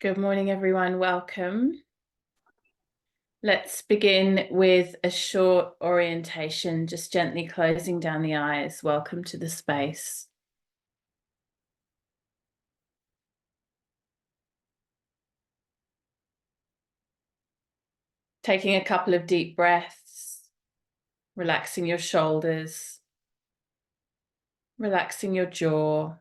Good morning, everyone. Welcome. Let's begin with a short orientation, just gently closing down the eyes. Welcome to the space. Taking a couple of deep breaths, relaxing your shoulders, relaxing your jaw.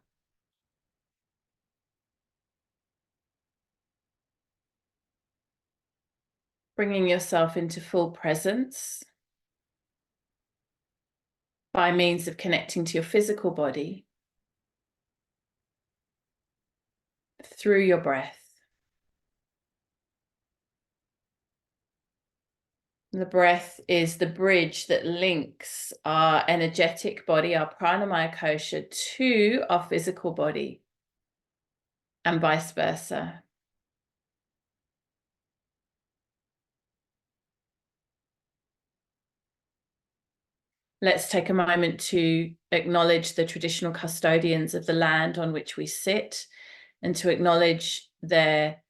Bringing yourself into full presence by means of connecting to your physical body through your breath. The breath is the bridge that links our energetic body, our pranamaya kosha, to our physical body, and vice versa. Let's take a moment to acknowledge the traditional custodians of the land on which we sit, and to acknowledge their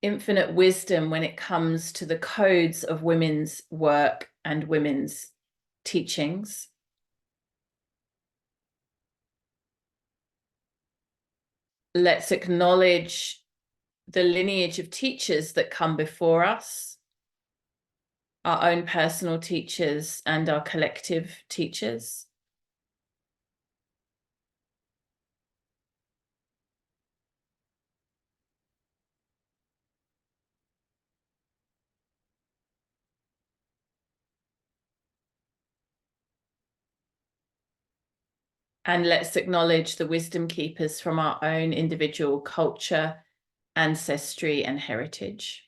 infinite wisdom when it comes to the codes of women's work and women's teachings. Let's acknowledge the lineage of teachers that come before us, our own personal teachers and our collective teachers. And let's acknowledge the wisdom keepers from our own individual culture, ancestry, and heritage.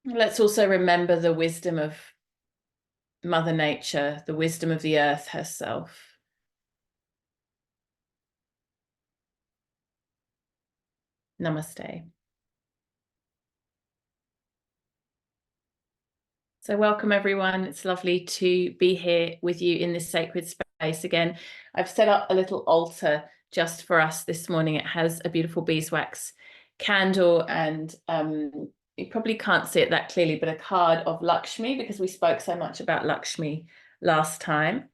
Let's also remember the wisdom of Mother Nature, the wisdom of the earth herself. Namaste. So welcome, everyone. It's lovely to be here with you in this sacred space again. I've set up a little altar just for us this morning. It has a beautiful beeswax candle, and you probably can't see it that clearly, but a card of Lakshmi, because we spoke so much about Lakshmi last time.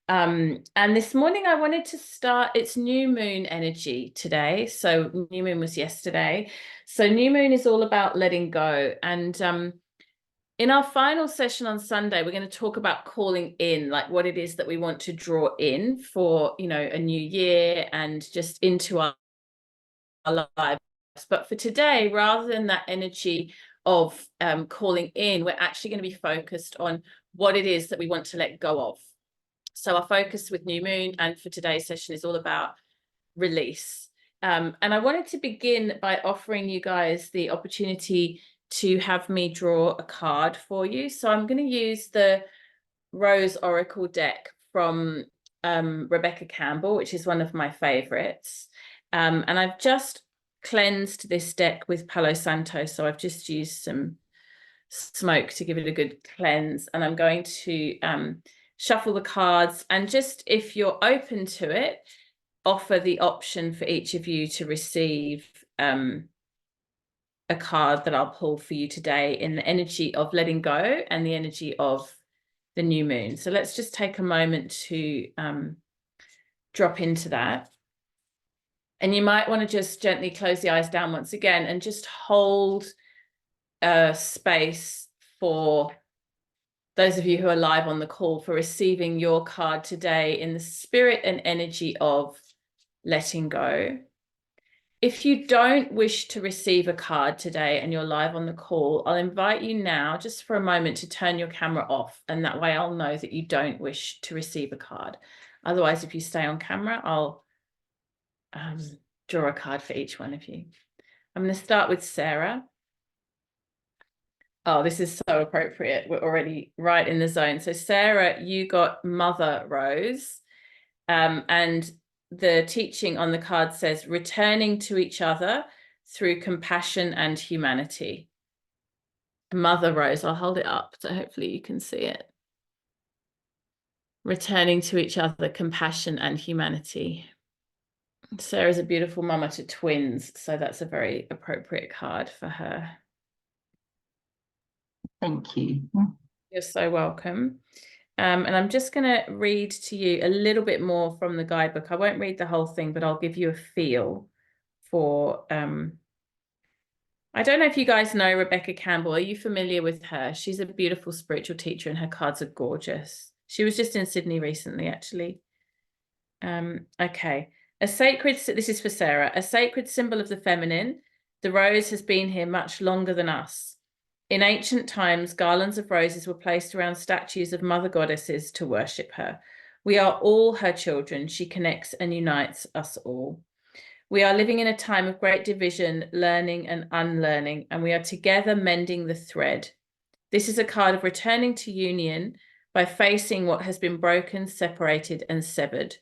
And this morning I wanted to start, it's new moon energy today. So new moon was yesterday. So new moon is all about letting go. And in our final session on Sunday, we're going to talk about calling in, like what it is that we want to draw in for, a new year and just into our lives. But for today, rather than that energy of calling in, we're actually going to be focused on what it is that we want to let go of. So our focus with new moon and for today's session is all about release. And I wanted to begin by offering you guys the opportunity to have me draw a card for you. So I'm going to use the Rose Oracle deck from Rebecca Campbell, which is one of my favorites. And I've just cleansed this deck with Palo Santo. So I've just used some smoke to give it a good cleanse. And I'm going to shuffle the cards. And just if you're open to it, offer the option for each of you to receive a card that I'll pull for you today in the energy of letting go and the energy of the new moon. So let's just take a moment to drop into that. And you might want to just gently close the eyes down once again and just hold space for those of you who are live on the call for receiving your card today in the spirit and energy of letting go. If you don't wish to receive a card today and you're live on the call, I'll invite you now just for a moment to turn your camera off, and that way I'll know that you don't wish to receive a card. Otherwise, if you stay on camera, I'll draw a card for each one of you. I'm going to start with Sarah. Oh, this is so appropriate. We're already right in the zone. So Sarah, you got Mother Rose, and the teaching on the card says returning to each other through compassion and humanity. Mother Rose, I'll hold it up so hopefully you can see it. returning to each other, compassion and humanity. Sarah's a beautiful mama to twins, so that's a very appropriate card for her. Thank you. You're so welcome. And I'm just going to read to you a little bit more from the guidebook. I won't read the whole thing, but I'll give you a feel for I don't know if you guys know Rebecca Campbell. Are you familiar with her? She's a beautiful spiritual teacher and her cards are gorgeous. She was just in Sydney recently, actually. Okay. This is for Sarah, a sacred symbol of the feminine. The rose has been here much longer than us. In ancient times, garlands of roses were placed around statues of mother goddesses to worship her. We are all her children. She connects and unites us all. We are living in a time of great division, learning and unlearning, and we are together mending the thread. This is a card of returning to union by facing what has been broken, separated, and severed.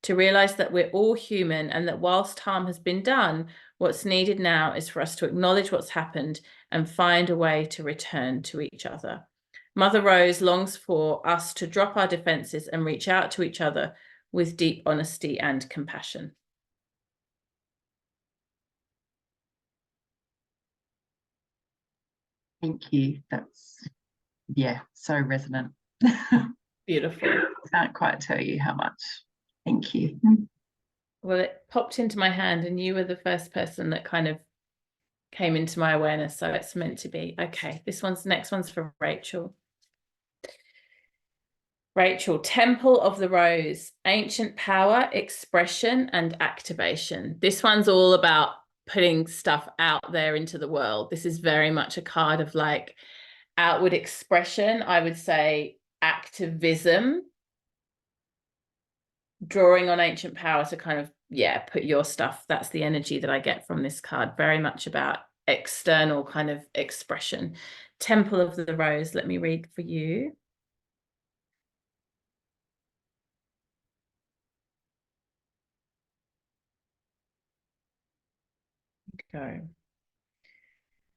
To realize that we're all human and that whilst harm has been done, what's needed now is for us to acknowledge what's happened and find a way to return to each other. Mother Rose longs for us to drop our defenses and reach out to each other with deep honesty and compassion. Thank you. That's, yeah, so resonant. Beautiful. Can't quite tell you how much. Thank you. Well, it popped into my hand and you were the first person that kind of came into my awareness, so it's meant to be. Okay, next one's for Rachel. Rachel, Temple of the Rose, ancient power, expression, and activation. This one's all about putting stuff out there into the world. This is very much a card of like outward expression. I would say activism, drawing on ancient power to kind of, yeah, put your stuff. That's the energy that I get from this card. Very much about external kind of expression. Temple of the Rose, let me read for you. Go.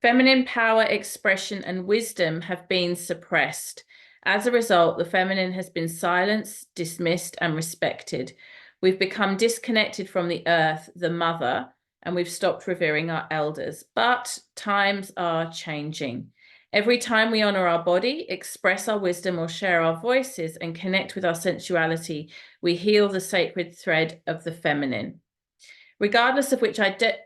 Feminine power, expression, and wisdom have been suppressed. As a result, the feminine has been silenced, dismissed, and respected. We've become disconnected from the earth, the mother, and we've stopped revering our elders. But times are changing. Every time we honor our body, express our wisdom, or share our voices and connect with our sensuality, we heal the sacred thread of the feminine. Regardless of which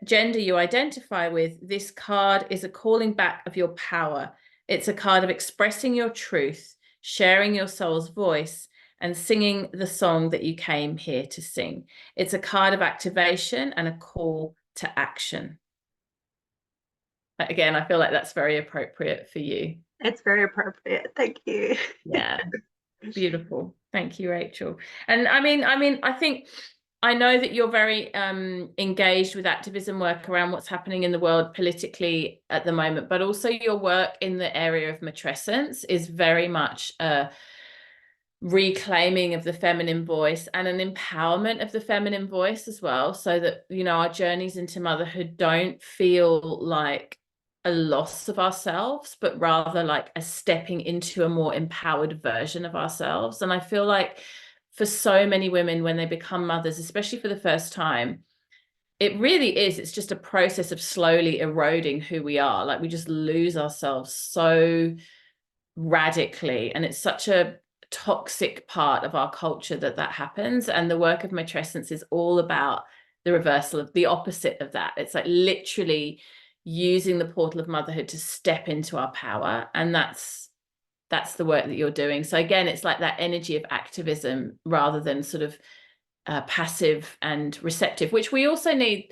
gender you identify with, this card is a calling back of your power. It's a card of expressing your truth, sharing your soul's voice, and singing the song that you came here to sing. It's a card of activation and a call to action. Again, I feel like that's very appropriate for you. It's very appropriate. Thank you. Yeah, beautiful. Thank you, Rachel. And I think I know that you're very engaged with activism work around what's happening in the world politically at the moment, but also your work in the area of matrescence is very much a reclaiming of the feminine voice and an empowerment of the feminine voice as well, so that, you know, our journeys into motherhood don't feel like a loss of ourselves, but rather like a stepping into a more empowered version of ourselves. And I feel like for so many women, when they become mothers, especially for the first time, it really is, it's just a process of slowly eroding who we are. Like we just lose ourselves so radically. And it's such a toxic part of our culture that happens. And the work of matrescence is all about the reversal of the opposite of that. It's like literally using the portal of motherhood to step into our power. And that's the work that you're doing. So again, it's like that energy of activism rather than sort of passive and receptive, which we also need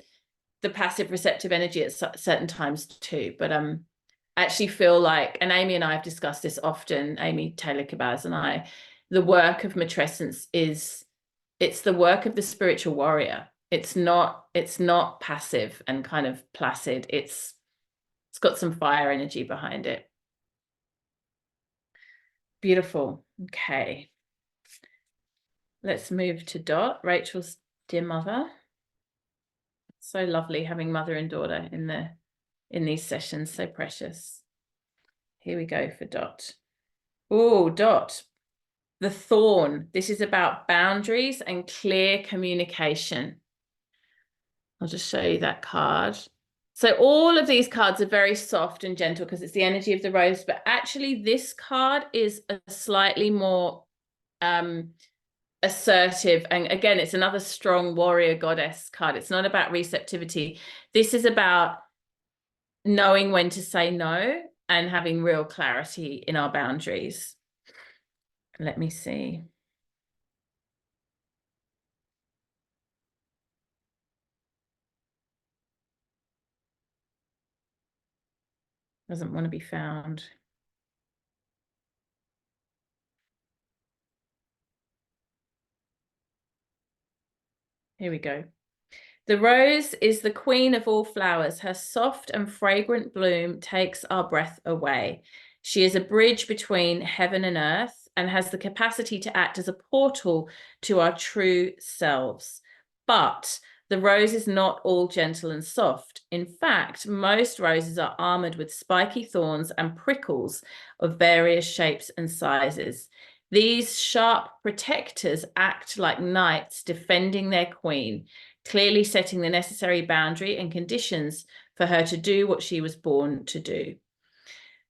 the passive receptive energy at certain times too. But I actually feel like, and Amy and I have discussed this often, Amy Taylor-Kabaz and I, the work of matrescence it's the work of the spiritual warrior. It's not passive and kind of placid. It's got some fire energy behind it. Beautiful. Okay. Let's move to Dot, Rachel's dear mother. So lovely having mother and daughter in these sessions. So precious. Here we go for Dot. Oh, Dot. The Thorn. This is about boundaries and clear communication. I'll just show you that card. So all of these cards are very soft and gentle because it's the energy of the rose, but actually this card is a slightly more assertive. And again, it's another strong warrior goddess card. It's not about receptivity. This is about knowing when to say no and having real clarity in our boundaries. Let me see. Doesn't want to be found. Here we go. The rose is the queen of all flowers. Her soft and fragrant bloom takes our breath away. She is a bridge between heaven and earth and has the capacity to act as a portal to our true selves. But the rose is not all gentle and soft. In fact, most roses are armored with spiky thorns and prickles of various shapes and sizes. These sharp protectors act like knights defending their queen, clearly setting the necessary boundary and conditions for her to do what she was born to do.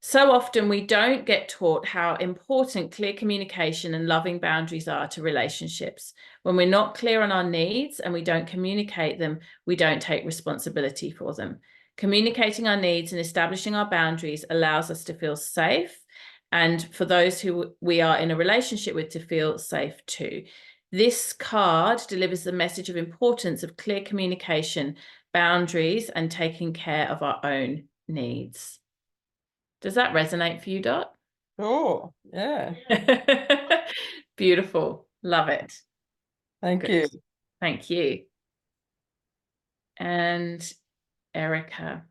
So often we don't get taught how important clear communication and loving boundaries are to relationships. When we're not clear on our needs and we don't communicate them, we don't take responsibility for them. Communicating our needs and establishing our boundaries allows us to feel safe, and for those who we are in a relationship with to feel safe too. This card delivers the message of importance of clear communication, boundaries, and taking care of our own needs. Does that resonate for you, Dot? Sure. Yeah. Beautiful. Love it. Thank Good. you. Thank you. And Erica.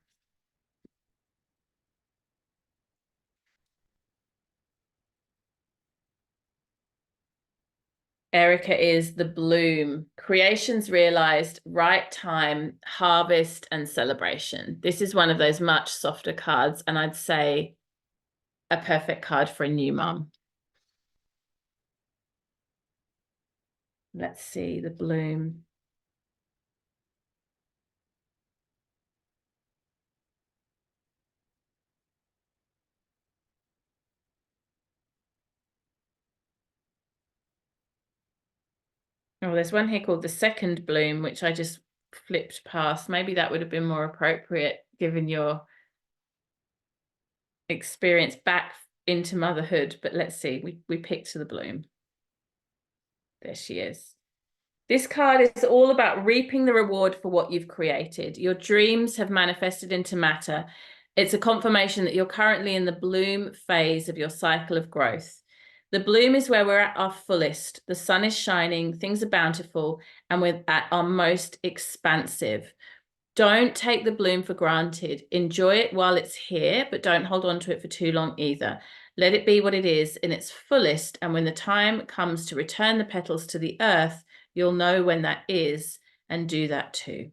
Erica is the bloom, creations realized, right time, harvest, and celebration. This is one of those much softer cards, and I'd say a perfect card for a new mum. Let's see the bloom. Oh, there's one here called the second bloom, which I just flipped past. Maybe that would have been more appropriate given your experience back into motherhood. But let's see, we picked the bloom. There she is. This card is all about reaping the reward for what you've created. Your dreams have manifested into matter. It's a confirmation that you're currently in the bloom phase of your cycle of growth. The bloom is where we're at our fullest. The sun is shining, things are bountiful, and we're at our most expansive. Don't take the bloom for granted. Enjoy it while it's here, but don't hold on to it for too long either. Let it be what it is in its fullest, and when the time comes to return the petals to the earth, you'll know when that is and do that too.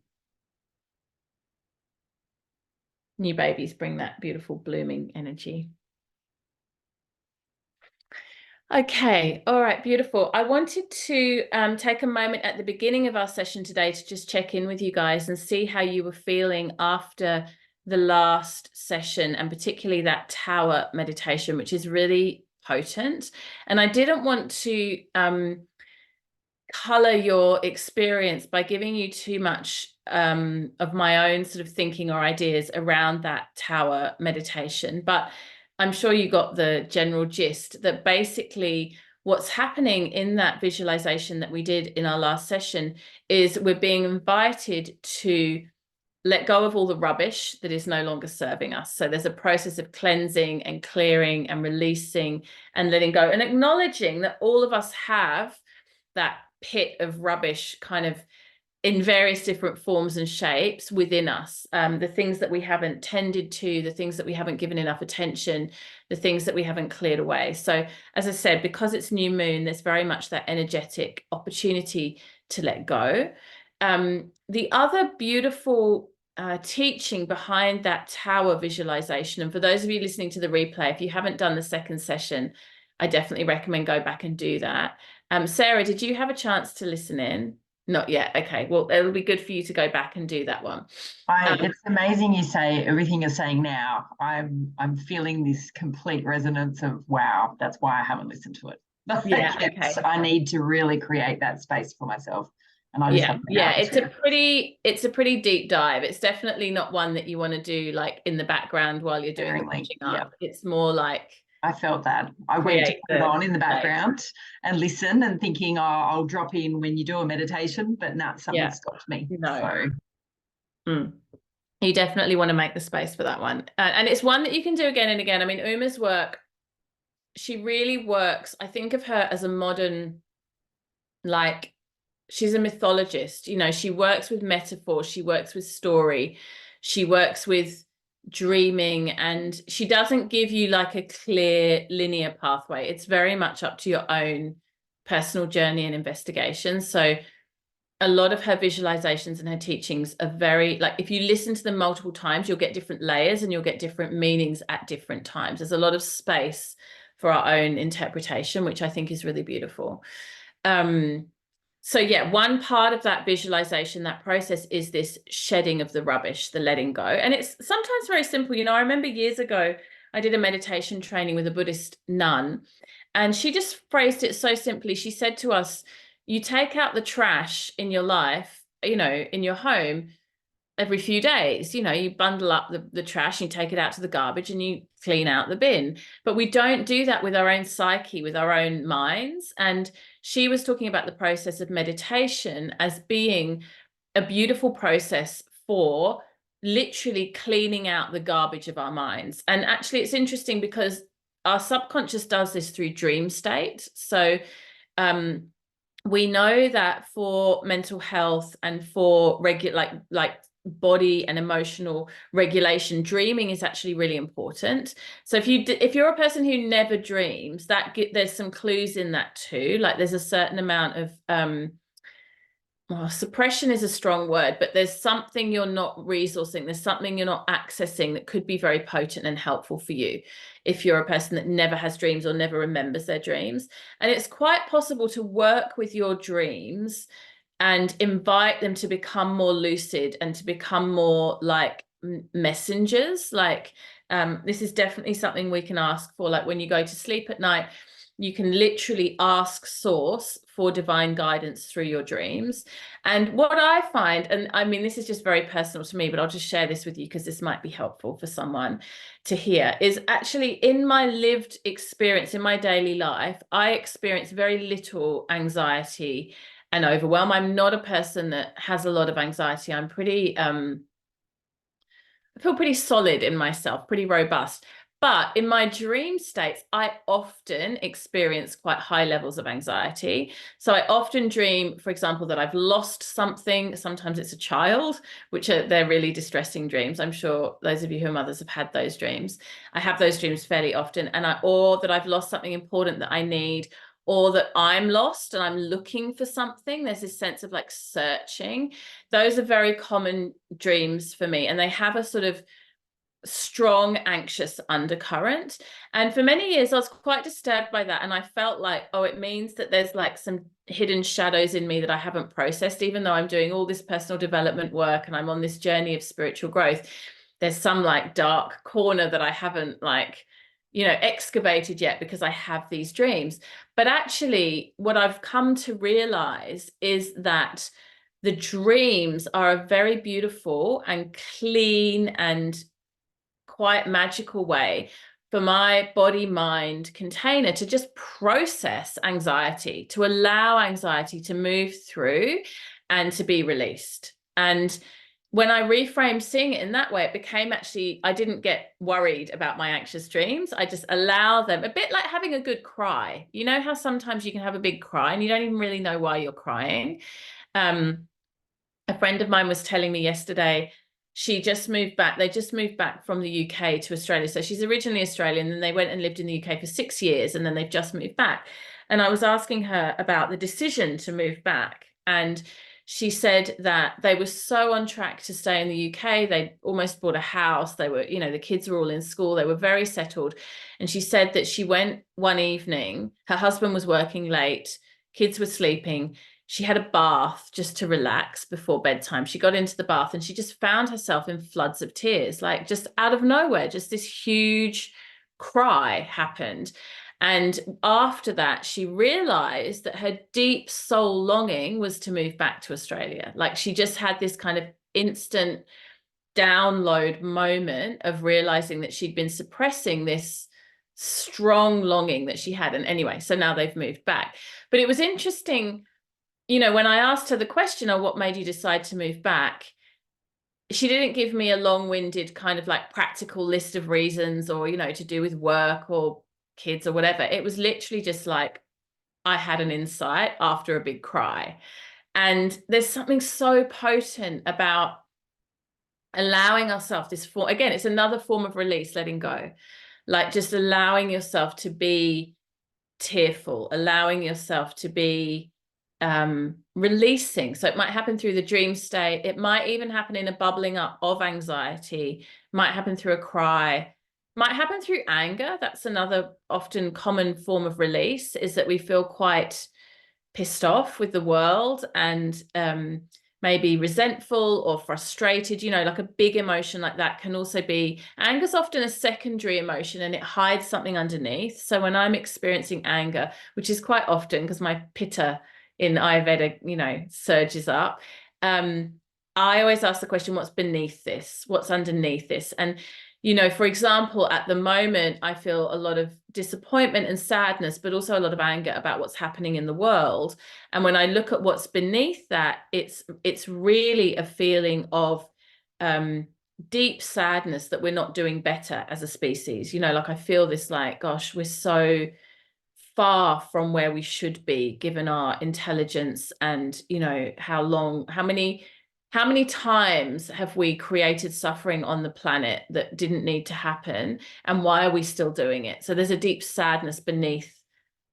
New babies bring that beautiful blooming energy. Okay, all right, beautiful. I wanted to take a moment at the beginning of our session today to just check in with you guys and see how you were feeling after the last session, and particularly that tower meditation, which is really potent. And I didn't want to color your experience by giving you too much of my own sort of thinking or ideas around that tower meditation, but I'm sure you got the general gist that basically what's happening in that visualization that we did in our last session is we're being invited to let go of all the rubbish that is no longer serving us. So there's a process of cleansing and clearing and releasing and letting go and acknowledging that all of us have that pit of rubbish kind of in various different forms and shapes within us, the things that we haven't tended to, the things that we haven't given enough attention, the things that we haven't cleared away. So as I said, because it's new moon, there's very much that energetic opportunity to let go. The other beautiful teaching behind that tower visualization, and for those of you listening to the replay, if you haven't done the second session, I definitely recommend go back and do that. Sarah, did you have a chance to listen in? Not yet. Okay. Well, it'll be good for you to go back and do that one. It's amazing you say everything you're saying now. I'm feeling this complete resonance of wow, that's why I haven't listened to it. Yeah, okay. I need to really create that space for myself. And I just it's a pretty deep dive. It's definitely not one that you want to do like in the background while you're doing the washing up. It's more like I felt that. I went to put it on in the background and listen and thinking, oh, I'll drop in when you do a meditation, but something stopped me. No. So. You definitely want to make the space for that one. And it's one that you can do again and again. I mean, Uma's work, she really works. I think of her as a modern, like, she's a mythologist. You know, she works with metaphor, she works with story, she works with dreaming, and she doesn't give you like a clear linear pathway. It's very much up to your own personal journey and investigation. So a lot of her visualizations and her teachings are very, like, if you listen to them multiple times, you'll get different layers and you'll get different meanings at different times. There's a lot of space for our own interpretation, which I think is really beautiful. So yeah, one part of that visualization, that process, is this shedding of the rubbish, the letting go. And it's sometimes very simple. You know, I remember years ago, I did a meditation training with a Buddhist nun, and she just phrased it so simply. She said to us, you take out the trash in your life, you know, in your home every few days. You know, you bundle up the trash and you take it out to the garbage and you clean out the bin. But we don't do that with our own psyche, with our own minds. And she was talking about the process of meditation as being a beautiful process for literally cleaning out the garbage of our minds. And actually, it's interesting because our subconscious does this through dream state. So we know that for mental health and for like body and emotional regulation, dreaming is actually really important. So if you're a person who never dreams, there's some clues in that too. Like there's a certain amount of suppression is a strong word, but there's something you're not resourcing, there's something you're not accessing that could be very potent and helpful for you if you're a person that never has dreams or never remembers their dreams. And it's quite possible to work with your dreams and invite them to become more lucid and to become more like messengers. Like this is definitely something we can ask for. Like when you go to sleep at night, you can literally ask source for divine guidance through your dreams. And what I find, and I mean, this is just very personal to me, but I'll just share this with you because this might be helpful for someone to hear, is actually in my lived experience, in my daily life, I experience very little anxiety and overwhelm. I'm not a person that has a lot of anxiety. I'm pretty, I feel pretty solid in myself, pretty robust. But in my dream states, I often experience quite high levels of anxiety. So I often dream, for example, that I've lost something. Sometimes it's a child, they're really distressing dreams. I'm sure those of you who are mothers have had those dreams. I have those dreams fairly often, or that I've lost something important that I need, or that I'm lost and I'm looking for something. There's this sense of like searching. Those are very common dreams for me, and they have a sort of strong anxious undercurrent. And for many years I was quite disturbed by that, and I felt like, oh, it means that there's like some hidden shadows in me that I haven't processed. Even though I'm doing all this personal development work and I'm on this journey of spiritual growth, there's some like dark corner that I haven't like, you know, excavated yet because I have these dreams. But actually what I've come to realize is that the dreams are a very beautiful and clean and quite magical way for my body mind container to just process anxiety, to allow anxiety to move through and to be released. And when I reframed seeing it in that way, it became actually, I didn't get worried about my anxious dreams. I just allow them, a bit like having a good cry. You know how sometimes you can have a big cry and you don't even really know why you're crying. A friend of mine was telling me yesterday, they just moved back from the UK to Australia. So she's originally Australian, and they went and lived in the UK for 6 years, and then they've just moved back. And I was asking her about the decision to move back. And She said that they were so on track to stay in the UK. They almost bought a house. They were, you know, the kids were all in school. They were very settled. And she said that she went one evening, her husband was working late, kids were sleeping. She had a bath just to relax before bedtime. She got into the bath and she just found herself in floods of tears, like just out of nowhere, just this huge cry happened. And after that, she realized that her deep soul longing was to move back to Australia. Like she just had this kind of instant download moment of realizing that she'd been suppressing this strong longing that she had. And anyway, so now they've moved back. But it was interesting, you know, when I asked her the question, oh, what made you decide to move back? She didn't give me a long-winded kind of like practical list of reasons or, you know, to do with work or kids or whatever. It was literally just like, I had an insight after a big cry. And there's something so potent about allowing ourselves this form. Again, it's another form of release, letting go, like just allowing yourself to be tearful, allowing yourself to be releasing. So it might happen through the dream state. It might even happen in a bubbling up of anxiety, it might happen through a cry, might happen through anger. That's another often common form of release, is that we feel quite pissed off with the world and maybe resentful or frustrated, you know, like a big emotion like that can also be, anger's often a secondary emotion and it hides something underneath. So when I'm experiencing anger, which is quite often because my pitta in Ayurveda, you know, surges up, I always ask the question, what's beneath this? What's underneath this? And, you know, for example, at the moment, I feel a lot of disappointment and sadness, but also a lot of anger about what's happening in the world. And when I look at what's beneath that, it's really a feeling of deep sadness that we're not doing better as a species. You know, like I feel this like, gosh, we're so far from where we should be given our intelligence and, you know, how many times have we created suffering on the planet that didn't need to happen, and why are we still doing it? So there's a deep sadness beneath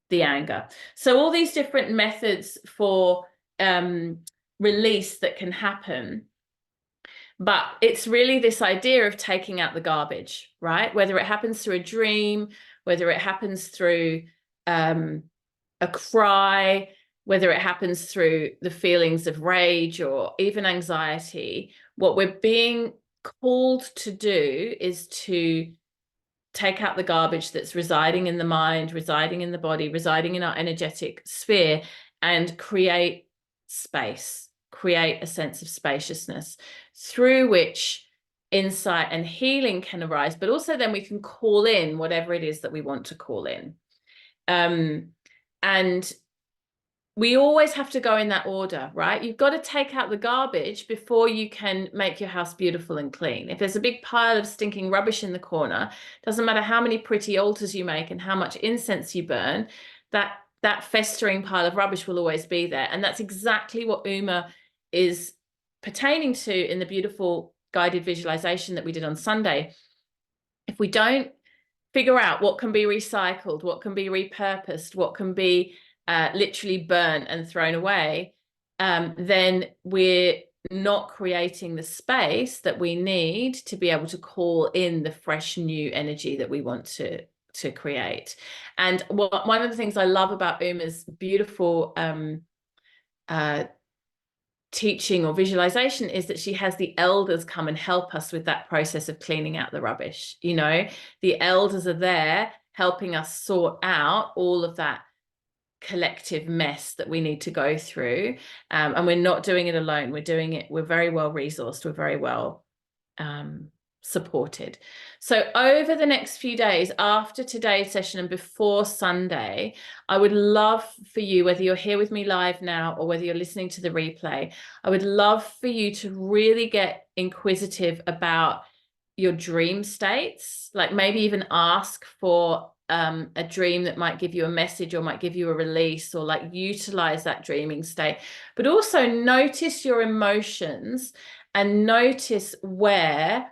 the anger. So all these different methods for release that can happen, but it's really this idea of taking out the garbage, right? Whether it happens through a dream, whether it happens through a cry, whether it happens through the feelings of rage or even anxiety, what we're being called to do is to take out the garbage that's residing in the mind, residing in the body, residing in our energetic sphere, and create space, create a sense of spaciousness through which insight and healing can arise, but also then we can call in whatever it is that we want to call in. And we always have to go in that order, right? You've got to take out the garbage before you can make your house beautiful and clean. If there's a big pile of stinking rubbish in the corner, doesn't matter how many pretty altars you make and how much incense you burn, that festering pile of rubbish will always be there. And that's exactly what Uma is pertaining to in the beautiful guided visualization that we did on Sunday. If we don't figure out what can be recycled, what can be repurposed, what can be literally burnt and thrown away, then we're not creating the space that we need to be able to call in the fresh new energy that we want to create. And one of the things I love about Uma's beautiful teaching or visualization is that she has the elders come and help us with that process of cleaning out the rubbish. You know, the elders are there helping us sort out all of that collective mess that we need to go through, and we're not doing it alone. We're very well resourced, we're very well supported. So over the next few days after today's session and before Sunday, I would love for you, whether you're here with me live now or whether you're listening to the replay, I would love for you to really get inquisitive about your dream states, like maybe even ask for a dream that might give you a message or might give you a release, or like utilize that dreaming state, but also notice your emotions and notice where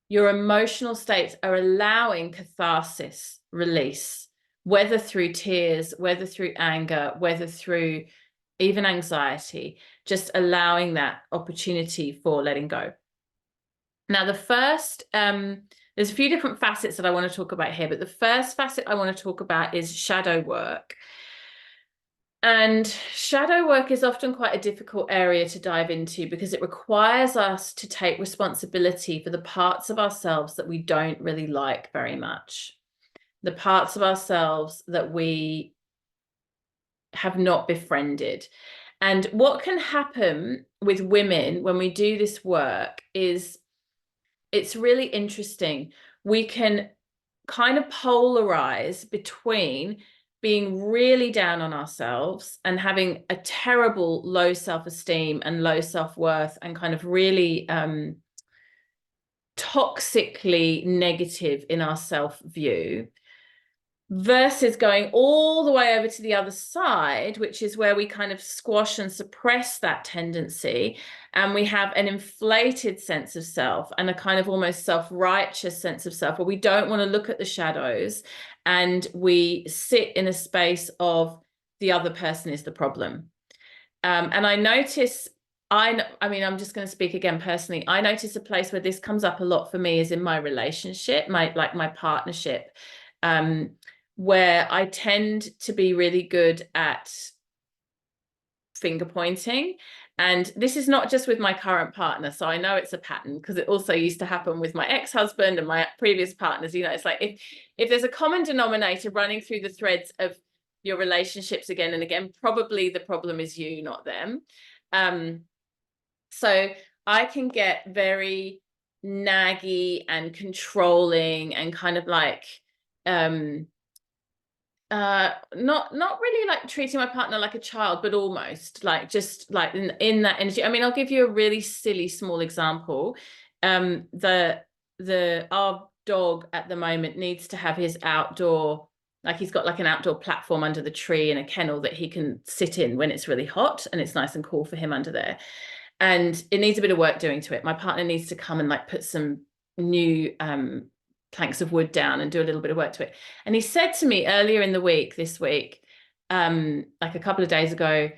your emotional states are allowing catharsis, release, whether through tears, whether through anger, whether through even anxiety, just allowing that opportunity for letting go. Now, the first, there's a few different facets that I want to talk about here, but the first facet I want to talk about is shadow work. And shadow work is often quite a difficult area to dive into because it requires us to take responsibility for the parts of ourselves that we don't really like very much, the parts of ourselves that we have not befriended. And what can happen with women when we do this work is it's really interesting. We can kind of polarize between being really down on ourselves and having a terrible low self-esteem and low self-worth and kind of really toxically negative in our self-view, versus going all the way over to the other side, which is where we kind of squash and suppress that tendency, and we have an inflated sense of self and a kind of almost self-righteous sense of self, where we don't want to look at the shadows and we sit in a space of the other person is the problem. And I notice, I mean, I'm just going to speak again personally. I notice a place where this comes up a lot for me is in my relationship, my partnership, where I tend to be really good at finger pointing. And this is not just with my current partner. So I know it's a pattern because it also used to happen with my ex-husband and my previous partners. You know, it's like if there's a common denominator running through the threads of your relationships again and again, probably the problem is you, not them. So I can get very naggy and controlling and kind of like, not really like treating my partner like a child, but almost like just like in that energy. I mean, I'll give you a really silly small example. Our dog at the moment needs to have his outdoor, like he's got like an outdoor platform under the tree and a kennel that he can sit in when it's really hot and it's nice and cool for him under there. And it needs a bit of work doing to it. My partner needs to come and like put some new planks of wood down and do a little bit of work to it. And he said to me earlier in the week, this week, like a couple of days ago,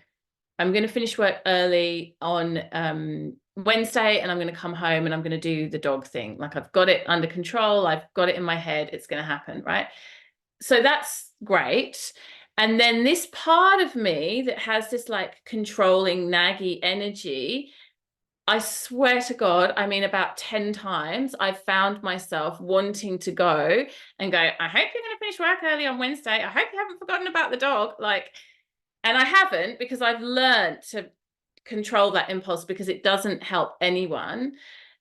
I'm going to finish work early on Wednesday and I'm going to come home and I'm going to do the dog thing. Like I've got it under control. I've got it in my head. It's going to happen, right? So that's great. And then this part of me that has this like controlling, naggy energy, I swear to God, I mean, about 10 times I've found myself wanting to go and go, I hope you're going to finish work early on Wednesday. I hope you haven't forgotten about the dog. Like, and I haven't, because I've learned to control that impulse because it doesn't help anyone.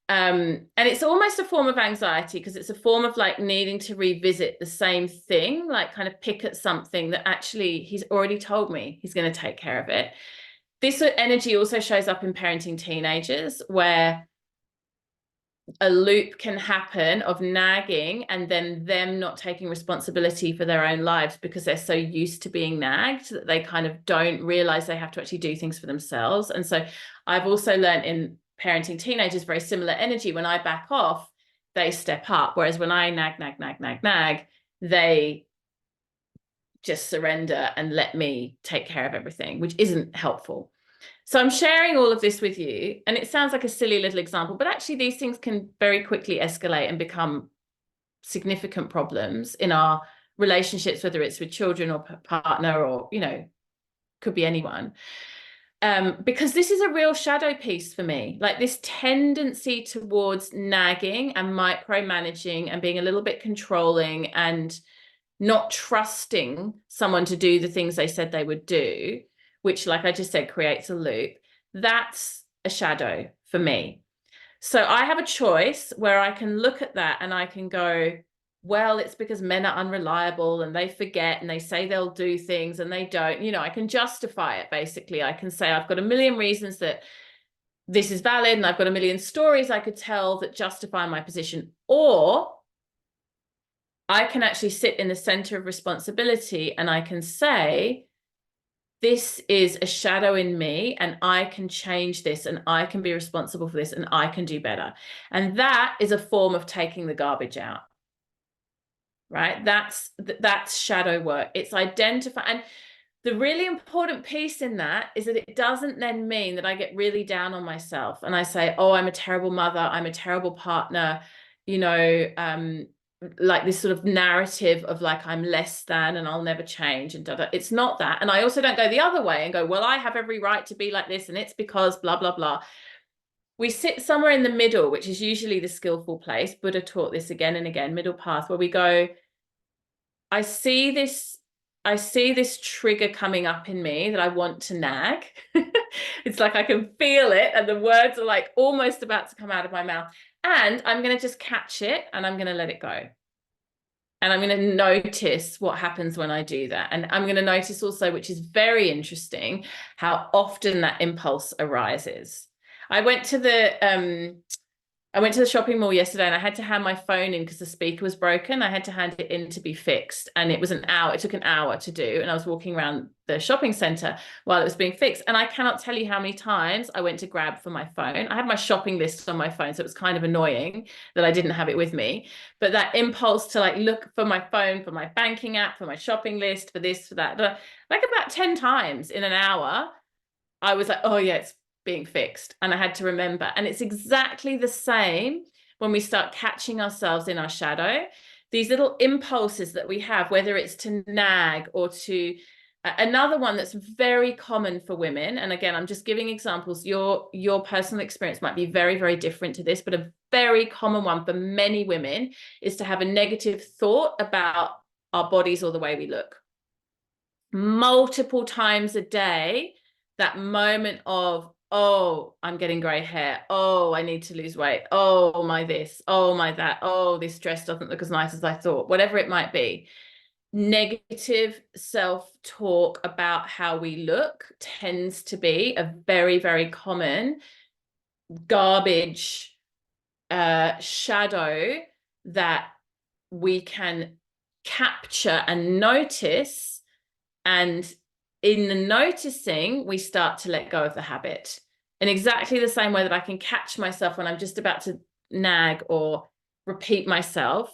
And it's almost a form of anxiety because it's a form of like needing to revisit the same thing, like kind of pick at something that actually he's already told me he's going to take care of it. This energy also shows up in parenting teenagers, where a loop can happen of nagging and then them not taking responsibility for their own lives because they're so used to being nagged that they kind of don't realize they have to actually do things for themselves. And so I've also learned in parenting teenagers, very similar energy. When I back off, they step up. Whereas when I nag, they just surrender and let me take care of everything, which isn't helpful. So I'm sharing all of this with you, and it sounds like a silly little example, but actually these things can very quickly escalate and become significant problems in our relationships, whether it's with children or partner or, you know, could be anyone. Because this is a real shadow piece for me, like this tendency towards nagging and micromanaging and being a little bit controlling and not trusting someone to do the things they said they would do, which, like I just said, creates a loop. That's a shadow for me. So I have a choice where I can look at that and I can go, well, it's because men are unreliable and they forget and they say they'll do things and they don't. You know, I can justify it, basically. I can say I've got a million reasons that this is valid and I've got a million stories I could tell that justify my position. Or I can actually sit in the center of responsibility and I can say, this is a shadow in me and I can change this and I can be responsible for this and I can do better. And that is a form of taking the garbage out, right? That's shadow work. It's identify. And the really important piece in that is that it doesn't then mean that I get really down on myself and I say, oh, I'm a terrible mother, I'm a terrible partner, you know, like this sort of narrative of like I'm less than and I'll never change and da-da. It's not that. And I also don't go the other way and go, well, I have every right to be like this and it's because blah, blah, blah. We sit somewhere in the middle, which is usually the skillful place. Buddha taught this again and again, middle path, where we go, I see this trigger coming up in me that I want to nag. It's like I can feel it and the words are like almost about to come out of my mouth. And I'm going to just catch it and I'm going to let it go. And I'm going to notice what happens when I do that. And I'm going to notice also, which is very interesting, how often that impulse arises. I went to the shopping mall yesterday and I had to hand my phone in because the speaker was broken. I had to hand it in to be fixed. And it took an hour to do. And I was walking around the shopping center while it was being fixed. And I cannot tell you how many times I went to grab for my phone. I had my shopping list on my phone, so it was kind of annoying that I didn't have it with me. But that impulse to like look for my phone, for my banking app, for my shopping list, for this, for that, like about 10 times in an hour, I was like, oh yeah, it's being fixed. And I had to remember. And it's exactly the same when we start catching ourselves in our shadow. These little impulses that we have, whether it's to nag or to another one that's very common for women. And again, I'm just giving examples. Your personal experience might be very, very different to this, but a very common one for many women is to have a negative thought about our bodies or the way we look. Multiple times a day, that moment of, oh, I'm getting gray hair. Oh, I need to lose weight. Oh, my this. Oh, my that. Oh, this dress doesn't look as nice as I thought. Whatever it might be. Negative self-talk about how we look tends to be a very, very common garbage shadow that we can capture and notice. And in the noticing, we start to let go of the habit. In exactly the same way that I can catch myself when I'm just about to nag or repeat myself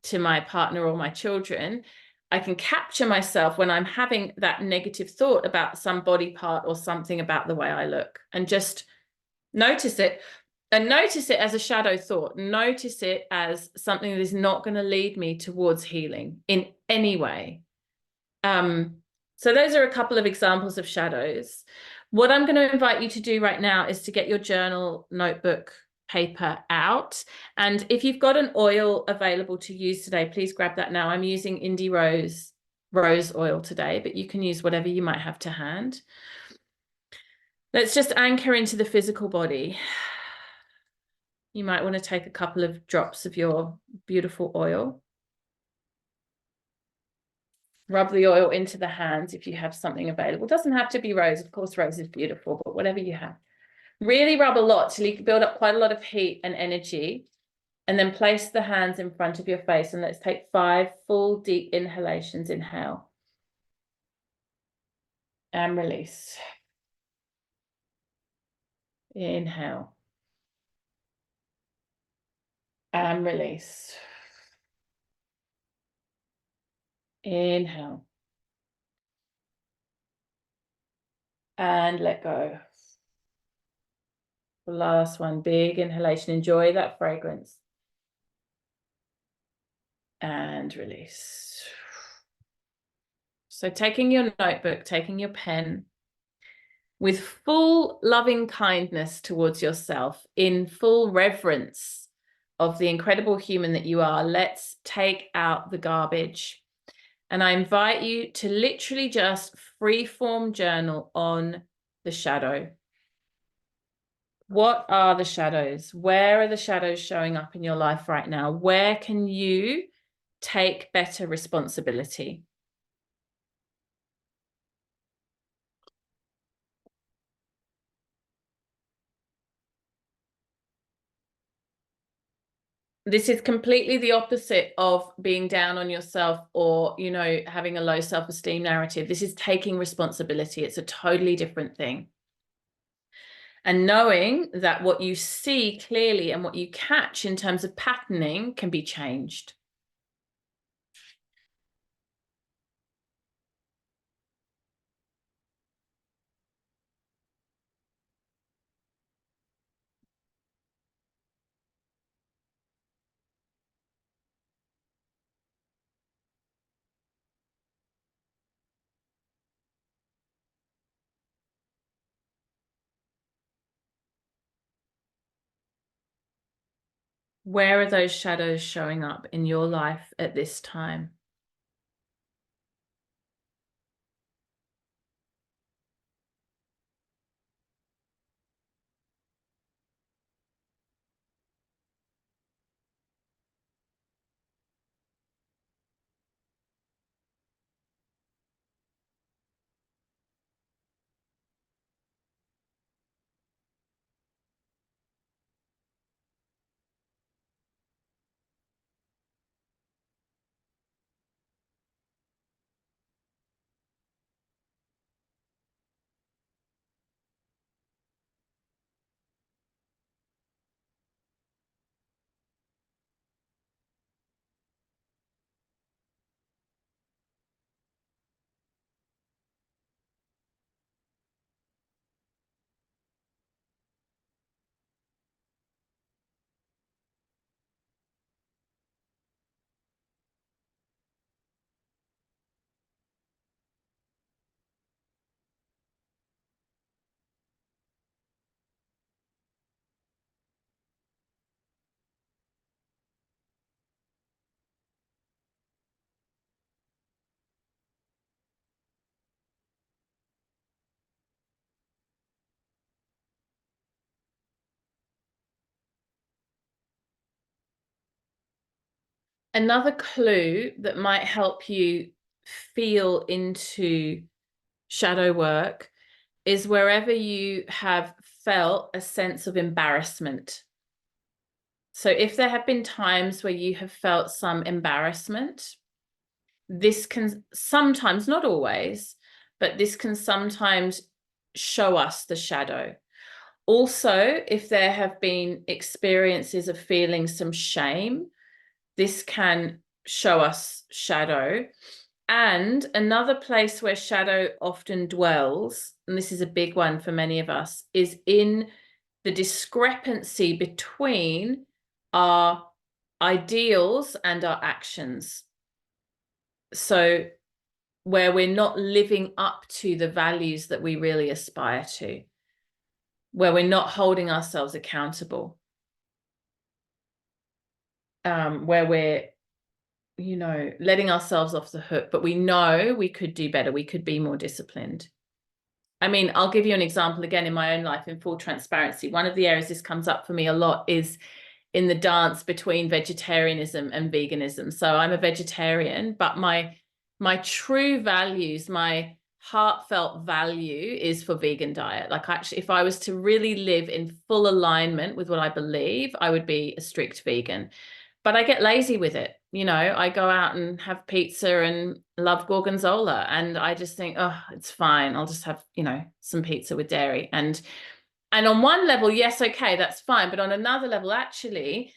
to my partner or my children, I can capture myself when I'm having that negative thought about some body part or something about the way I look, and just notice it. And notice it as a shadow thought. Notice it as something that is not going to lead me towards healing in any way. So those are a couple of examples of shadows. What I'm going to invite you to do right now is to get your journal, notebook, paper out. And if you've got an oil available to use today, please grab that now. I'm using Indie Rose oil today, but you can use whatever you might have to hand. Let's just anchor into the physical body. You might want to take a couple of drops of your beautiful oil. Rub the oil into the hands if you have something available. It doesn't have to be rose. Of course, rose is beautiful, but whatever you have. Really rub a lot till you can build up quite a lot of heat and energy. And then place the hands in front of your face. And let's take 5 full deep inhalations. Inhale. And release. Inhale. And release. Inhale. And let go. The last one, big inhalation. Enjoy that fragrance. And release. So taking your notebook, taking your pen, with full loving kindness towards yourself, in full reverence of the incredible human that you are, let's take out the garbage. And I invite you to literally just freeform journal on the shadow. What are the shadows? Where are the shadows showing up in your life right now? Where can you take better responsibility? This is completely the opposite of being down on yourself or, you know, having a low self-esteem narrative. This is taking responsibility. It's a totally different thing. And knowing that what you see clearly and what you catch in terms of patterning can be changed. Where are those shadows showing up in your life at this time? Another clue that might help you feel into shadow work is wherever you have felt a sense of embarrassment. So if there have been times where you have felt some embarrassment, this can sometimes, not always, but this can sometimes show us the shadow. Also, if there have been experiences of feeling some shame, this can show us shadow. And another place where shadow often dwells, and this is a big one for many of us, is in the discrepancy between our ideals and our actions. So where we're not living up to the values that we really aspire to, where we're not holding ourselves accountable, where we're, you know, letting ourselves off the hook, but we know we could do better. We could be more disciplined. I mean, I'll give you an example again in my own life, in full transparency. One of the areas this comes up for me a lot is in the dance between vegetarianism and veganism. So I'm a vegetarian, but my true values, my heartfelt value is for vegan diet. Like, actually, if I was to really live in full alignment with what I believe, I would be a strict vegan. But I get lazy with it. You know, I go out and have pizza and love gorgonzola, and I just think, oh, it's fine. I'll just have, you know, some pizza with dairy. And on one level, yes, okay, that's fine. But on another level, actually,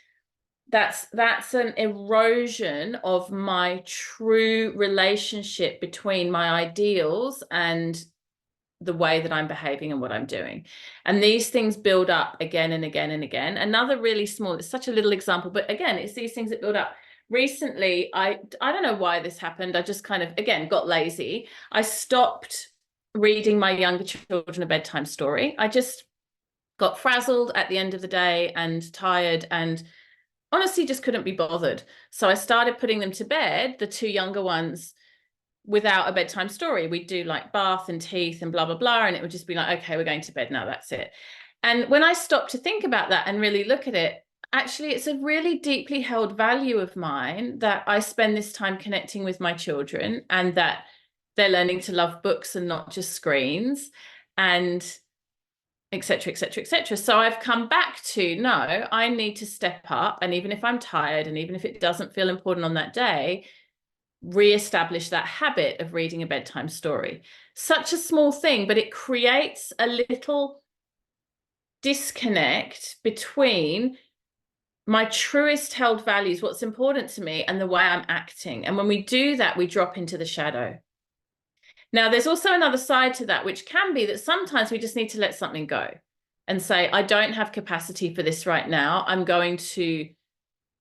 that's an erosion of my true relationship between my ideals and the way that I'm behaving and what I'm doing. And these things build up again and again and again. Another really small, it's such a little example, but again, it's these things that build up. Recently, I don't know why this happened. I just kind of, again, got lazy. I stopped reading my younger children a bedtime story. I just got frazzled at the end of the day and tired and honestly just couldn't be bothered. So I started putting them to bed, the two younger ones, without a bedtime story. We'd do like bath and teeth and blah, blah, blah. And it would just be like, okay, we're going to bed now, that's it. And when I stopped to think about that and really look at it, actually, it's a really deeply held value of mine that I spend this time connecting with my children and that they're learning to love books and not just screens, and et cetera, et cetera, et cetera. So I've come back to, no, I need to step up. And even if I'm tired and even if it doesn't feel important on that day, reestablish that habit of reading a bedtime story. Such a small thing, but it creates a little disconnect between my truest held values, what's important to me, and the way I'm acting. And when we do that, we drop into the shadow. Now, there's also another side to that, which can be that sometimes we just need to let something go and say, I don't have capacity for this right now. I'm going to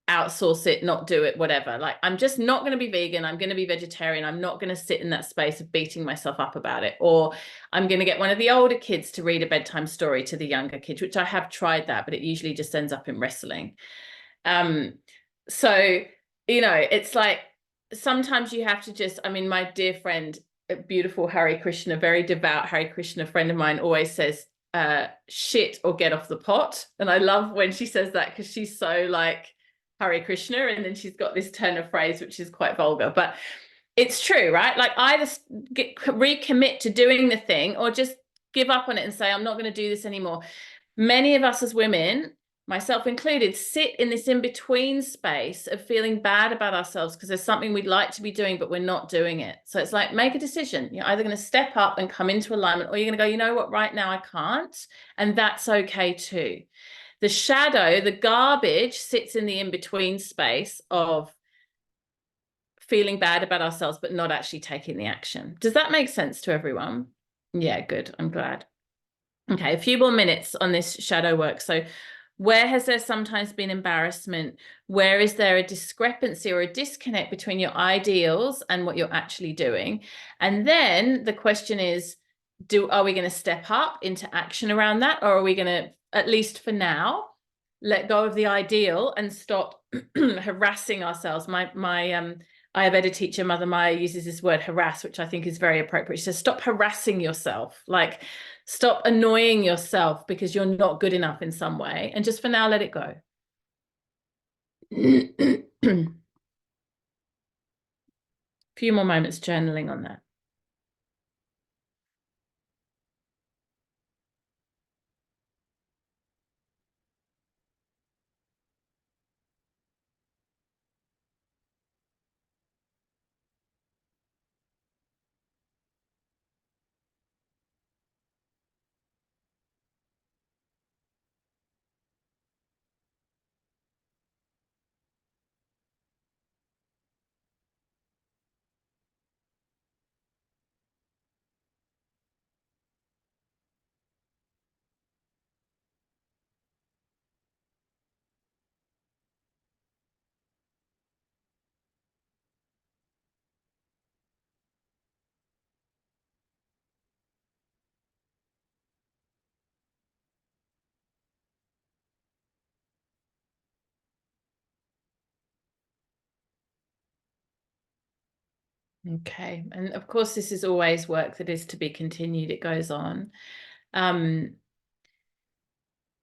outsource it, not do it, whatever. Like, I'm just not going to be vegan. I'm going to be vegetarian. I'm not going to sit in that space of beating myself up about it. Or I'm going to get one of the older kids to read a bedtime story to the younger kids, which I have tried that, but it usually just ends up in wrestling. So, it's like sometimes you have to just, I mean, my dear friend, a beautiful Hare Krishna, very devout Hare Krishna friend of mine always says, shit or get off the pot. And I love when she says that because she's so like Hare Krishna, and then she's got this turn of phrase which is quite vulgar, but it's true, right? Like either recommit to doing the thing or just give up on it and say, I'm not going to do this anymore. Many of us as women, myself included, sit in this in-between space of feeling bad about ourselves because there's something we'd like to be doing, but we're not doing it. So it's like, make a decision. You're either going to step up and come into alignment, or you're going to go, you know what, right now I can't. And that's okay too. The shadow, the garbage, sits in the in-between space of feeling bad about ourselves, but not actually taking the action. Does that make sense to everyone? Yeah, good. I'm glad. Okay, a few more minutes on this shadow work. So where has there sometimes been embarrassment? Where is there a discrepancy or a disconnect between your ideals and what you're actually doing? And then the question is, are we going to step up into action around that? Or are we going to, at least for now, let go of the ideal and stop harassing ourselves? My Ayurveda teacher, Mother Maya, uses this word harass, which I think is very appropriate. She says, stop harassing yourself. Like, stop annoying yourself because you're not good enough in some way. And just for now, let it go. A few more moments journaling on that. Okay. And of course, this is always work that is to be continued. It goes on.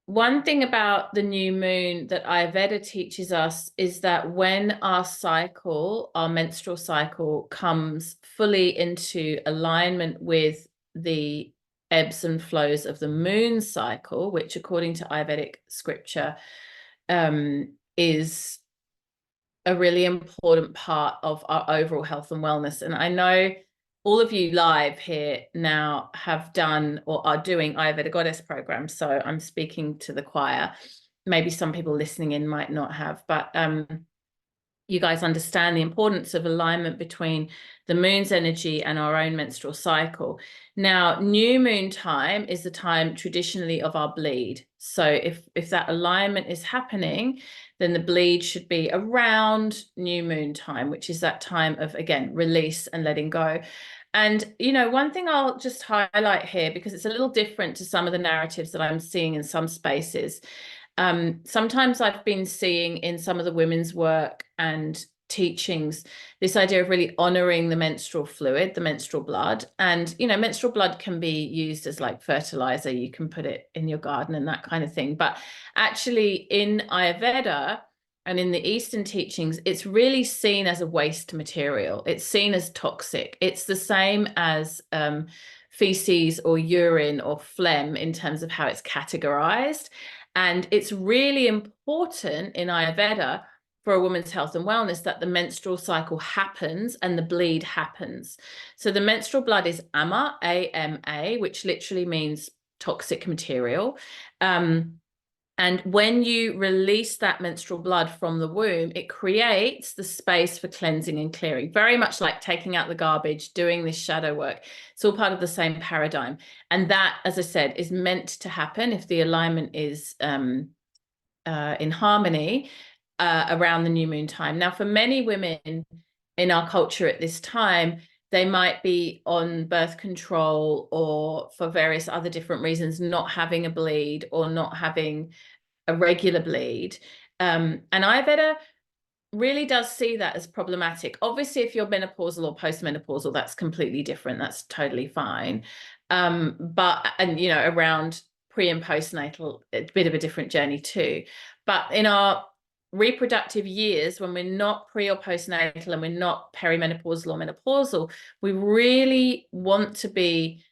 One thing about the new moon that Ayurveda teaches us is that when our cycle, our menstrual cycle, comes fully into alignment with the ebbs and flows of the moon cycle, which according to Ayurvedic scripture is a really important part of our overall health and wellness. And I know all of you live here now have done or are doing Ayurveda Goddess programs. So I'm speaking to the choir. Maybe some people listening in might not have, but you guys understand the importance of alignment between the moon's energy and our own menstrual cycle. Now, new moon time is the time traditionally of our bleed. So if that alignment is happening, then the bleed should be around new moon time, which is that time of, again, release and letting go. And, one thing I'll just highlight here, because it's a little different to some of the narratives that I'm seeing in some spaces. Sometimes I've been seeing in some of the women's work and teachings this idea of really honoring the menstrual fluid, the menstrual blood. And, menstrual blood can be used as like fertilizer. You can put it in your garden and that kind of thing. But actually in Ayurveda and in the Eastern teachings, it's really seen as a waste material. It's seen as toxic. It's the same as feces or urine or phlegm in terms of how it's categorized. And it's really important in Ayurveda for a woman's health and wellness that the menstrual cycle happens and the bleed happens. So the menstrual blood is ama, A-M-A, which literally means toxic material. And when you release that menstrual blood from the womb, it creates the space for cleansing and clearing, very much like taking out the garbage, doing this shadow work. It's all part of the same paradigm. And that, as I said, is meant to happen if the alignment is in harmony around the new moon time. Now, for many women in our culture at this time, they might be on birth control or for various other different reasons, not having a bleed or not having a regular bleed. And Ayurveda really does see that as problematic. Obviously, if you're menopausal or postmenopausal, that's completely different. That's totally fine. But you know, around pre and postnatal, it's a bit of a different journey too. But in our reproductive years, when we're not pre or postnatal and we're not perimenopausal or menopausal, we really want to be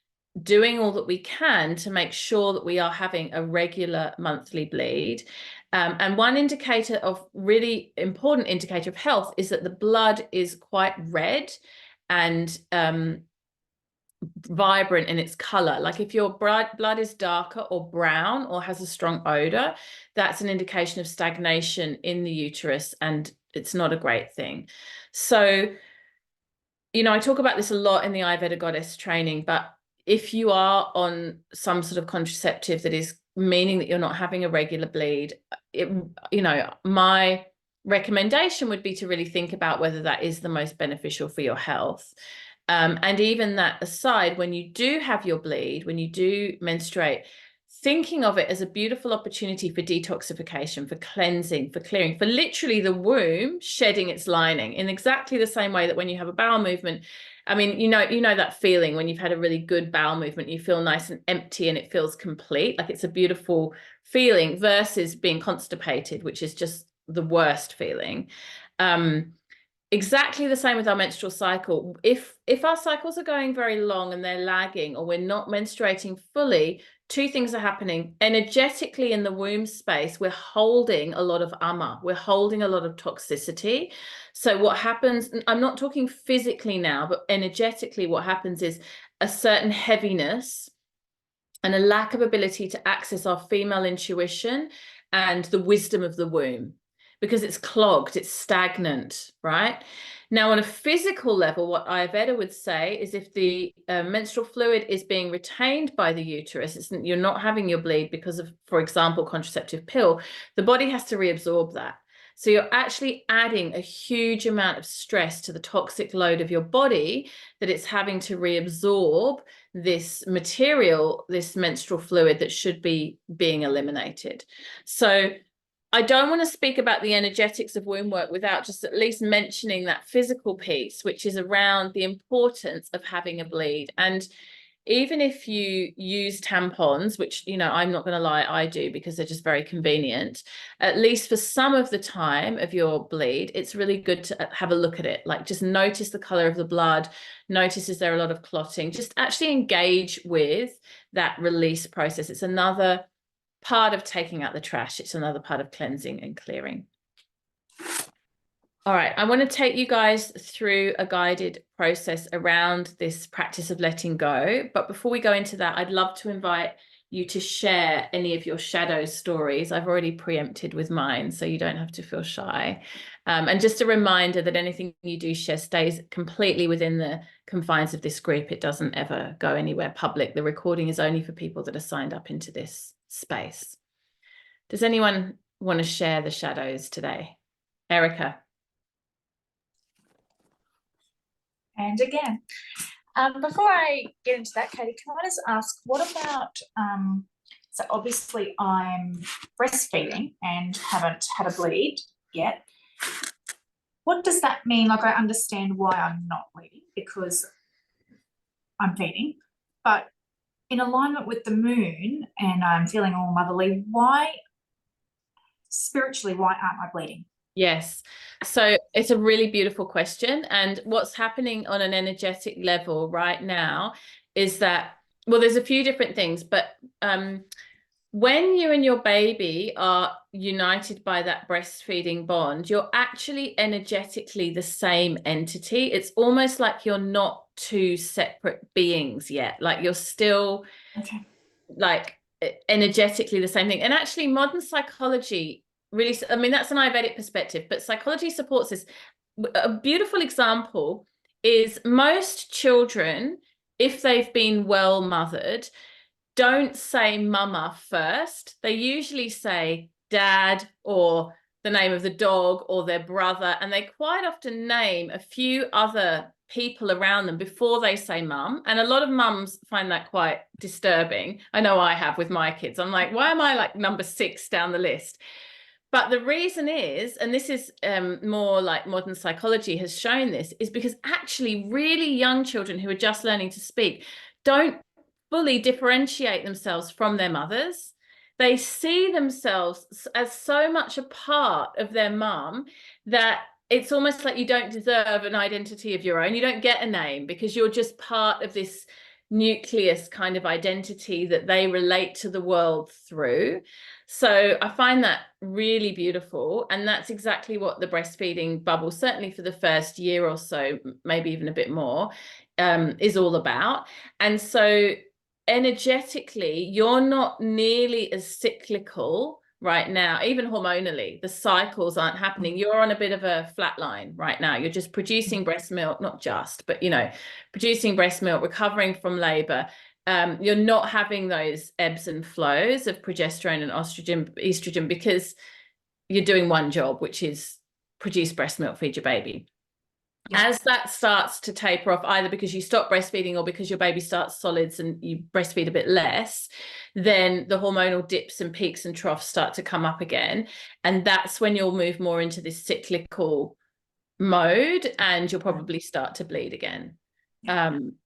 doing all that we can to make sure that we are having a regular monthly bleed. And one indicator of really important indicator of health is that the blood is quite red and vibrant in its color. Like if your blood is darker or brown or has a strong odor, that's an indication of stagnation in the uterus, and it's not a great thing. So, you know, I talk about this a lot in the Ayurveda Goddess training, but if you are on some sort of contraceptive that is meaning that you're not having a regular bleed, you know, my recommendation would be to really think about whether that is the most beneficial for your health. And even that aside, when you do have your bleed, when you do menstruate, thinking of it as a beautiful opportunity for detoxification, for cleansing, for clearing, for literally the womb shedding its lining, in exactly the same way that when you have a bowel movement, I mean, you know that feeling when you've had a really good bowel movement, you feel nice and empty and it feels complete. Like it's a beautiful feeling versus being constipated, which is just the worst feeling. Exactly the same with our menstrual cycle. If our cycles are going very long and they're lagging, or we're not menstruating fully, two things are happening. Energetically in the womb space, we're holding a lot of ama, we're holding a lot of toxicity. So what happens, I'm not talking physically now, but energetically what happens is a certain heaviness and a lack of ability to access our female intuition and the wisdom of the womb, because it's clogged, it's stagnant, right? Now, on a physical level, what Ayurveda would say is if the menstrual fluid is being retained by the uterus, you're not having your bleed because of, for example, contraceptive pill, the body has to reabsorb that. So you're actually adding a huge amount of stress to the toxic load of your body, that it's having to reabsorb this material, this menstrual fluid that should be being eliminated. So I don't want to speak about the energetics of womb work without just at least mentioning that physical piece, which is around the importance of having a bleed. And even if you use tampons, which, you know, I'm not going to lie, I do, because they're just very convenient, at least for some of the time of your bleed, it's really good to have a look at it. Like just notice the color of the blood, notice is there a lot of clotting, just actually engage with that release process. It's another part of taking out the trash. It's another part of cleansing and clearing. All right, I want to take you guys through a guided process around this practice of letting go. But before we go into that, I'd love to invite you to share any of your shadow stories. I've already preempted with mine, so you don't have to feel shy. And just a reminder that anything you do share stays completely within the confines of this group. It doesn't ever go anywhere public. The recording is only for people that are signed up into this space. Does anyone want to share the shadows today? Erica. And again, before I get into that, Katie, can I just ask, what about, so obviously I'm breastfeeding and haven't had a bleed yet. What does that mean? Like, I understand why I'm not bleeding because I'm feeding, but in alignment with the moon and I'm feeling all motherly, spiritually, why aren't I bleeding? Yes. So it's a really beautiful question. And what's happening on an energetic level right now is that, well, there's a few different things, but when you and your baby are united by that breastfeeding bond, you're actually energetically the same entity. It's almost like you're not two separate beings yet. Like you're still like energetically the same thing. And actually modern psychology really, I mean, that's an Ayurvedic perspective, but psychology supports this. A beautiful example is most children, if they've been well mothered, don't say mama first. They usually say dad or the name of the dog or their brother, and they quite often name a few other people around them before they say mum. And a lot of mums find that quite disturbing. I know I have with my kids. I'm like, why am I like number 6 down the list? But the reason is, and this is more like modern psychology has shown this, is because actually really young children who are just learning to speak don't fully differentiate themselves from their mothers. They see themselves as so much a part of their mum that it's almost like you don't deserve an identity of your own. You don't get a name because you're just part of this nucleus kind of identity that they relate to the world through. So I find that really beautiful. And that's exactly what the breastfeeding bubble, certainly for the first year or so, maybe even a bit more, is all about. And so energetically, you're not nearly as cyclical right now, even hormonally. The cycles aren't happening. You're on a bit of a flat line right now. You're just producing breast milk, not just, but, you know, producing breast milk, recovering from labor. You're not having those ebbs and flows of progesterone and estrogen because you're doing one job, which is produce breast milk, feed your baby. Yeah. As that starts to taper off, either because you stop breastfeeding or because your baby starts solids and you breastfeed a bit less, then the hormonal dips and peaks and troughs start to come up again. And that's when you'll move more into this cyclical mode and you'll probably start to bleed again.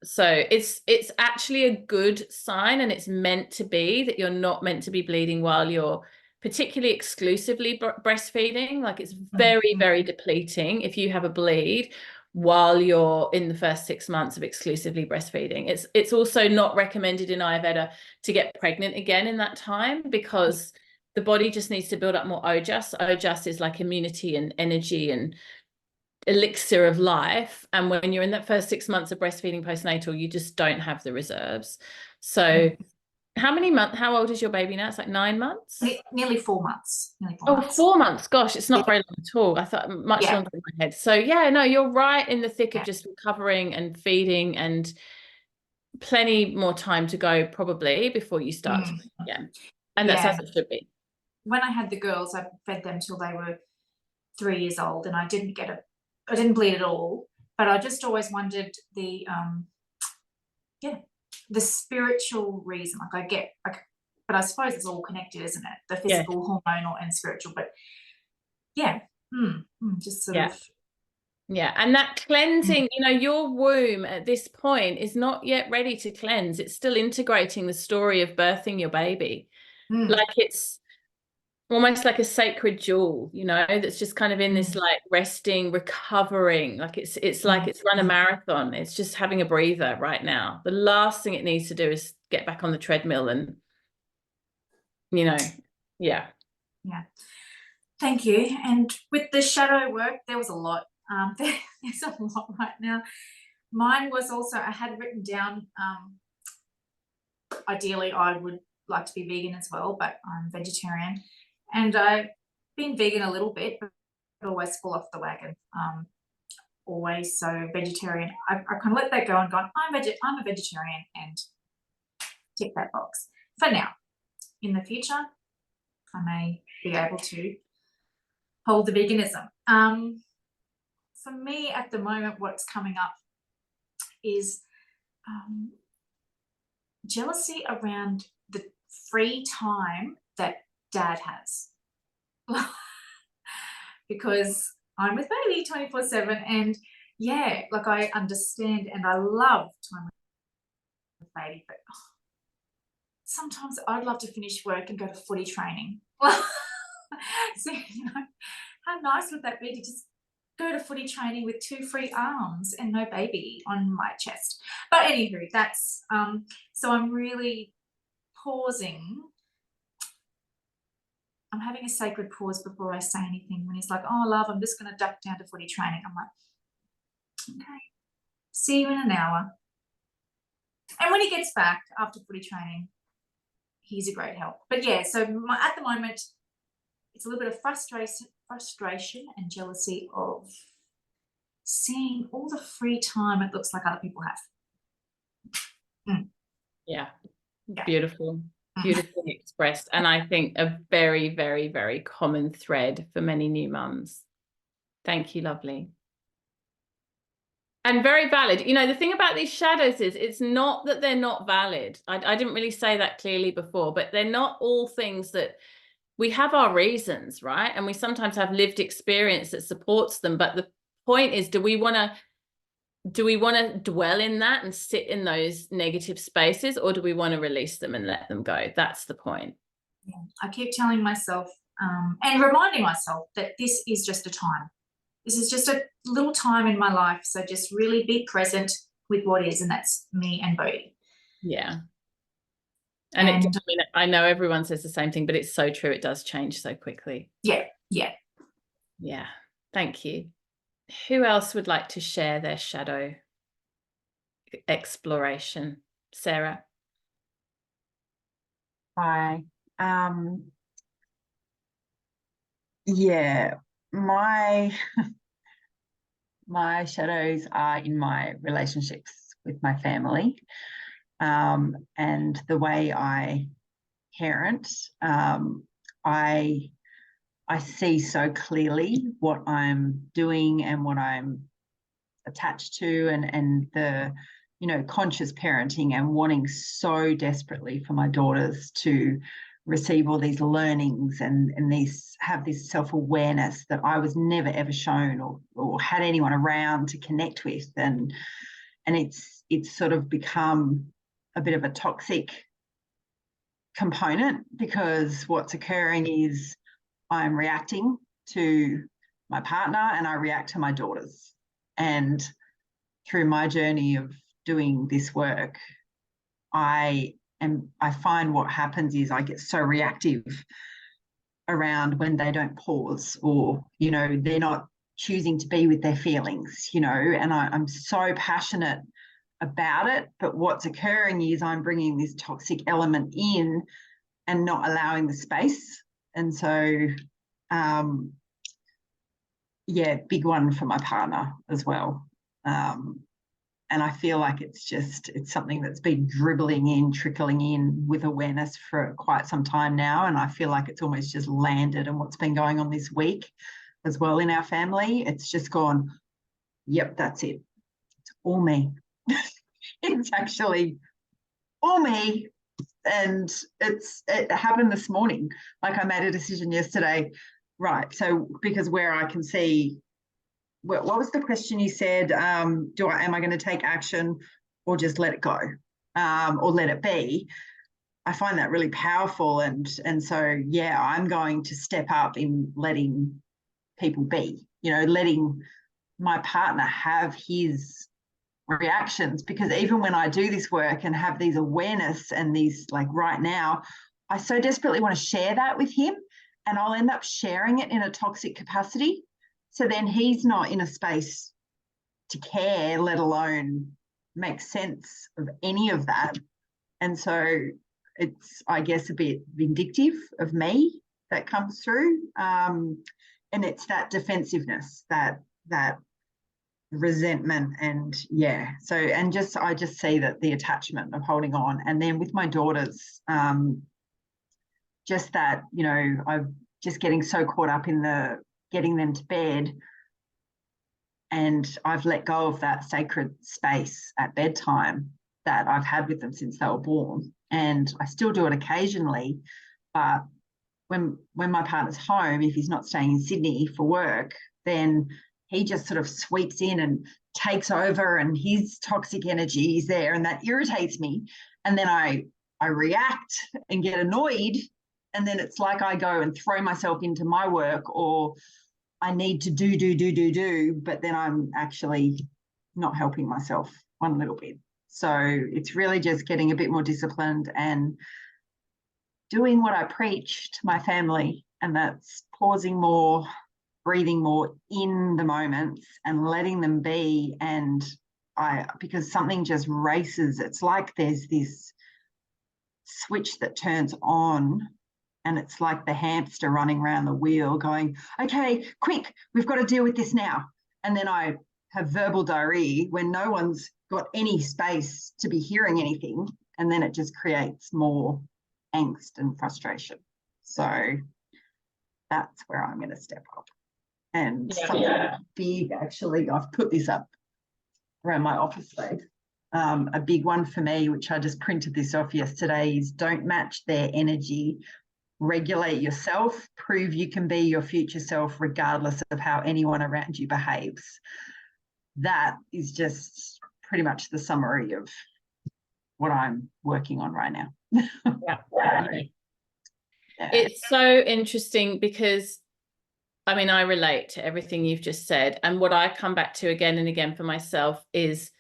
So it's actually a good sign, and it's meant to be that you're not meant to be bleeding while you're particularly exclusively breastfeeding. Like, it's very, very depleting if you have a bleed while you're in the first 6 months of exclusively breastfeeding. It's also not recommended in Ayurveda to get pregnant again in that time, because the body just needs to build up more ojas. Ojas is like immunity and energy and elixir of life, and when you're in that first 6 months of breastfeeding postnatal, you just don't have the reserves. So how old is your baby now? It's like 9 months? Nearly 4 months. Oh, 4 months. Gosh, it's not very long at all. I thought much longer in my head. So yeah, no, you're right in the thick of just recovering and feeding, and plenty more time to go probably before you start to bleed again. And that's as it should be. When I had the girls, I fed them till they were 3 years old, and I didn't bleed at all. But I just always wondered the spiritual reason. But I suppose it's all connected, isn't it? The physical, hormonal, and spiritual. But just sort of. Yeah, and that cleansing, you know, your womb at this point is not yet ready to cleanse. It's still integrating the story of birthing your baby. Like, it's almost like a sacred jewel, you know, that's just kind of in this like resting, recovering. Like, it's like it's run a marathon. It's just having a breather right now. The last thing it needs to do is get back on the treadmill and, you know, yeah. Thank you. And with the shadow work, there was a lot. There's a lot right now. Mine was also, I had written down, ideally I would like to be vegan as well, but I'm vegetarian. And I've been vegan a little bit, but always fall off the wagon. Always. So vegetarian, I kind of let that go and gone, I'm a vegetarian, and tick that box. For now. In the future, I may be able to hold the veganism. For me at the moment, what's coming up is jealousy around the free time that Dad has. Because I'm with baby 24/7, and like, I understand and I love time with baby, but sometimes I'd love to finish work and go to footy training. So, you know, how nice would that be to just go to footy training with 2 free arms and no baby on my chest? But anywho, that's so I'm really pausing. I'm having a sacred pause before I say anything. When he's like, oh, love, I'm just going to duck down to footy training. I'm like, okay, see you in an hour. And when he gets back after footy training, he's a great help. But yeah, so at the moment, it's a little bit of frustration and jealousy of seeing all the free time it looks like other people have. Yeah, beautiful. Beautifully expressed, and I think a very, very, very common thread for many new mums. Thank you, lovely. And very valid. You know, the thing about these shadows is it's not that they're not valid. I didn't really say that clearly before, but they're not all things that we have our reasons, right? And we sometimes have lived experience that supports them. But the point is, do we want to dwell in that and sit in those negative spaces, or do we want to release them and let them go? That's the point. Yeah. I keep telling myself and reminding myself that this is just a time. This is just a little time in my life. So just really be present with what is, and that's me and Bodhi. Yeah. And I mean, I know everyone says the same thing, but it's so true. It does change so quickly. Yeah. Yeah. Yeah. Thank you. Who else would like to share their shadow exploration? Sarah? Hi. Yeah, my shadows are in my relationships with my family, and the way I parent. I see so clearly what I'm doing and what I'm attached to, and the, you know, conscious parenting, and wanting so desperately for my daughters to receive all these learnings and these, have this self-awareness that I was never ever shown or had anyone around to connect with, and it's sort of become a bit of a toxic component, because what's occurring is I'm reacting to my partner and I react to my daughters. And through my journey of doing this work, I find what happens is I get so reactive around when they don't pause, or, you know, they're not choosing to be with their feelings, you know, and I'm so passionate about it. But what's occurring is I'm bringing this toxic element in and not allowing the space. And so, yeah, big one for my partner as well. And I feel like it's something that's been trickling in with awareness for quite some time now. And I feel like it's almost just landed. And what's been going on this week as well in our family, it's just gone, yep, that's it. It's all me. It's actually all me. And it happened this morning. Like, I made a decision yesterday, right? So because where I can see, what was the question you said? Am I going to take action or just let it go, or let it be? I find that really powerful, and so yeah, I'm going to step up in letting people be. You know, letting my partner have his reactions, because even when I do this work and have these awareness and these, like right now, I so desperately want to share that with him, and I'll end up sharing it in a toxic capacity. So then he's not in a space to care, let alone make sense of any of that. And so it's, I guess, a bit vindictive of me that comes through. And it's that defensiveness, that resentment, and yeah. So, and I just see that the attachment of holding on. And then with my daughters, just that, you know, I'm just getting so caught up in getting them to bed, and I've let go of that sacred space at bedtime that I've had with them since they were born. And I still do it occasionally, but when my partner's home, if he's not staying in Sydney for work, then he just sort of sweeps in and takes over, and his toxic energy is there, and that irritates me. And then I react and get annoyed, and then it's like I go and throw myself into my work, or I need to do, but then I'm actually not helping myself one little bit. So it's really just getting a bit more disciplined and doing what I preach to my family, and that's pausing more, breathing more in the moments and letting them be. And because something just races, it's like there's this switch that turns on, and it's like the hamster running around the wheel going, okay, quick, we've got to deal with this now. And then I have verbal diarrhea when no one's got any space to be hearing anything. And then it just creates more angst and frustration. So that's where I'm going to step up. And something big, actually, I've put this up around my office space. A big one for me, which I just printed this off yesterday, is don't match their energy regulate yourself, prove you can be your future self regardless of how anyone around you behaves. That is just pretty much the summary of what I'm working on right now. Yeah. Yeah. It's so interesting because I mean, I relate to everything you've just said. And what I come back to again and again for myself is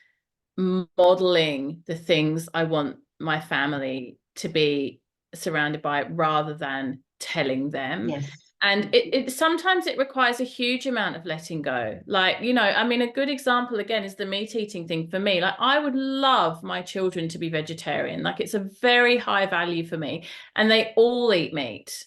modeling the things I want my family to be surrounded by rather than telling them. Yes. And it sometimes it requires a huge amount of letting go. Like, you know, I mean, a good example again is the meat eating thing for me. Like, I would love my children to be vegetarian. Like, it's a very high value for me, and they all eat meat.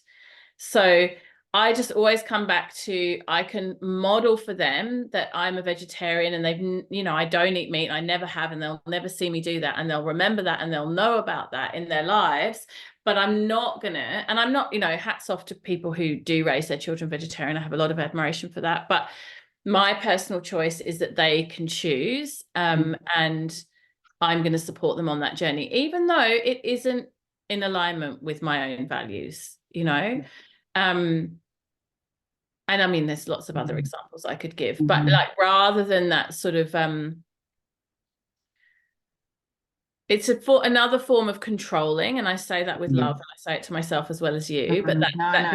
So I just always come back to, I can model for them that I'm a vegetarian and they've, you know, I don't eat meat, I never have, and they'll never see me do that, and they'll remember that and they'll know about that in their lives. But I'm not gonna, and I'm not, you know, hats off to people who do raise their children vegetarian. I have a lot of admiration for that. But my personal choice is that they can choose, and I'm going to support them on that journey, even though it isn't in alignment with my own values, you know. And I mean, there's lots of other examples I could give, but like, rather than that sort of, it's another form of controlling, and I say that with love, and I say it to myself as well as you, but that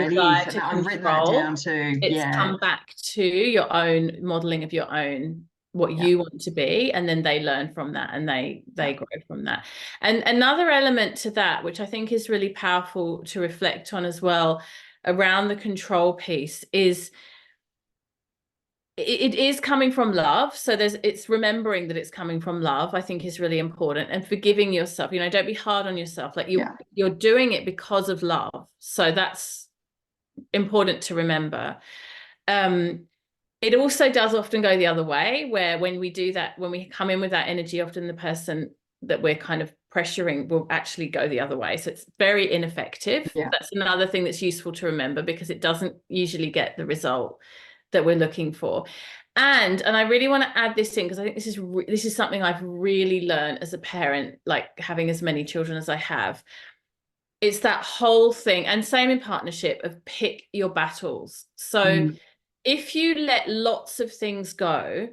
desire to I've written that control, down too. it's come back to your own modeling of your own, what you want to be, and then they learn from that and they grow from that. And another element to that, which I think is really powerful to reflect on as well around the control piece, is it is coming from love. So it's remembering that it's coming from love, I think, is really important, and forgiving yourself. You know, don't be hard on yourself. Like, you're doing it because of love. So that's important to remember. It also does often go the other way, where when we do that, when we come in with that energy, often the person that we're kind of pressuring will actually go the other way. So it's very ineffective. That's another thing that's useful to remember, because it doesn't usually get the result that we're looking for. And I really want to add this in, because I think this is something I've really learned as a parent, like having as many children as I have. It's that whole thing, and same in partnership, of pick your battles. So if you let lots of things go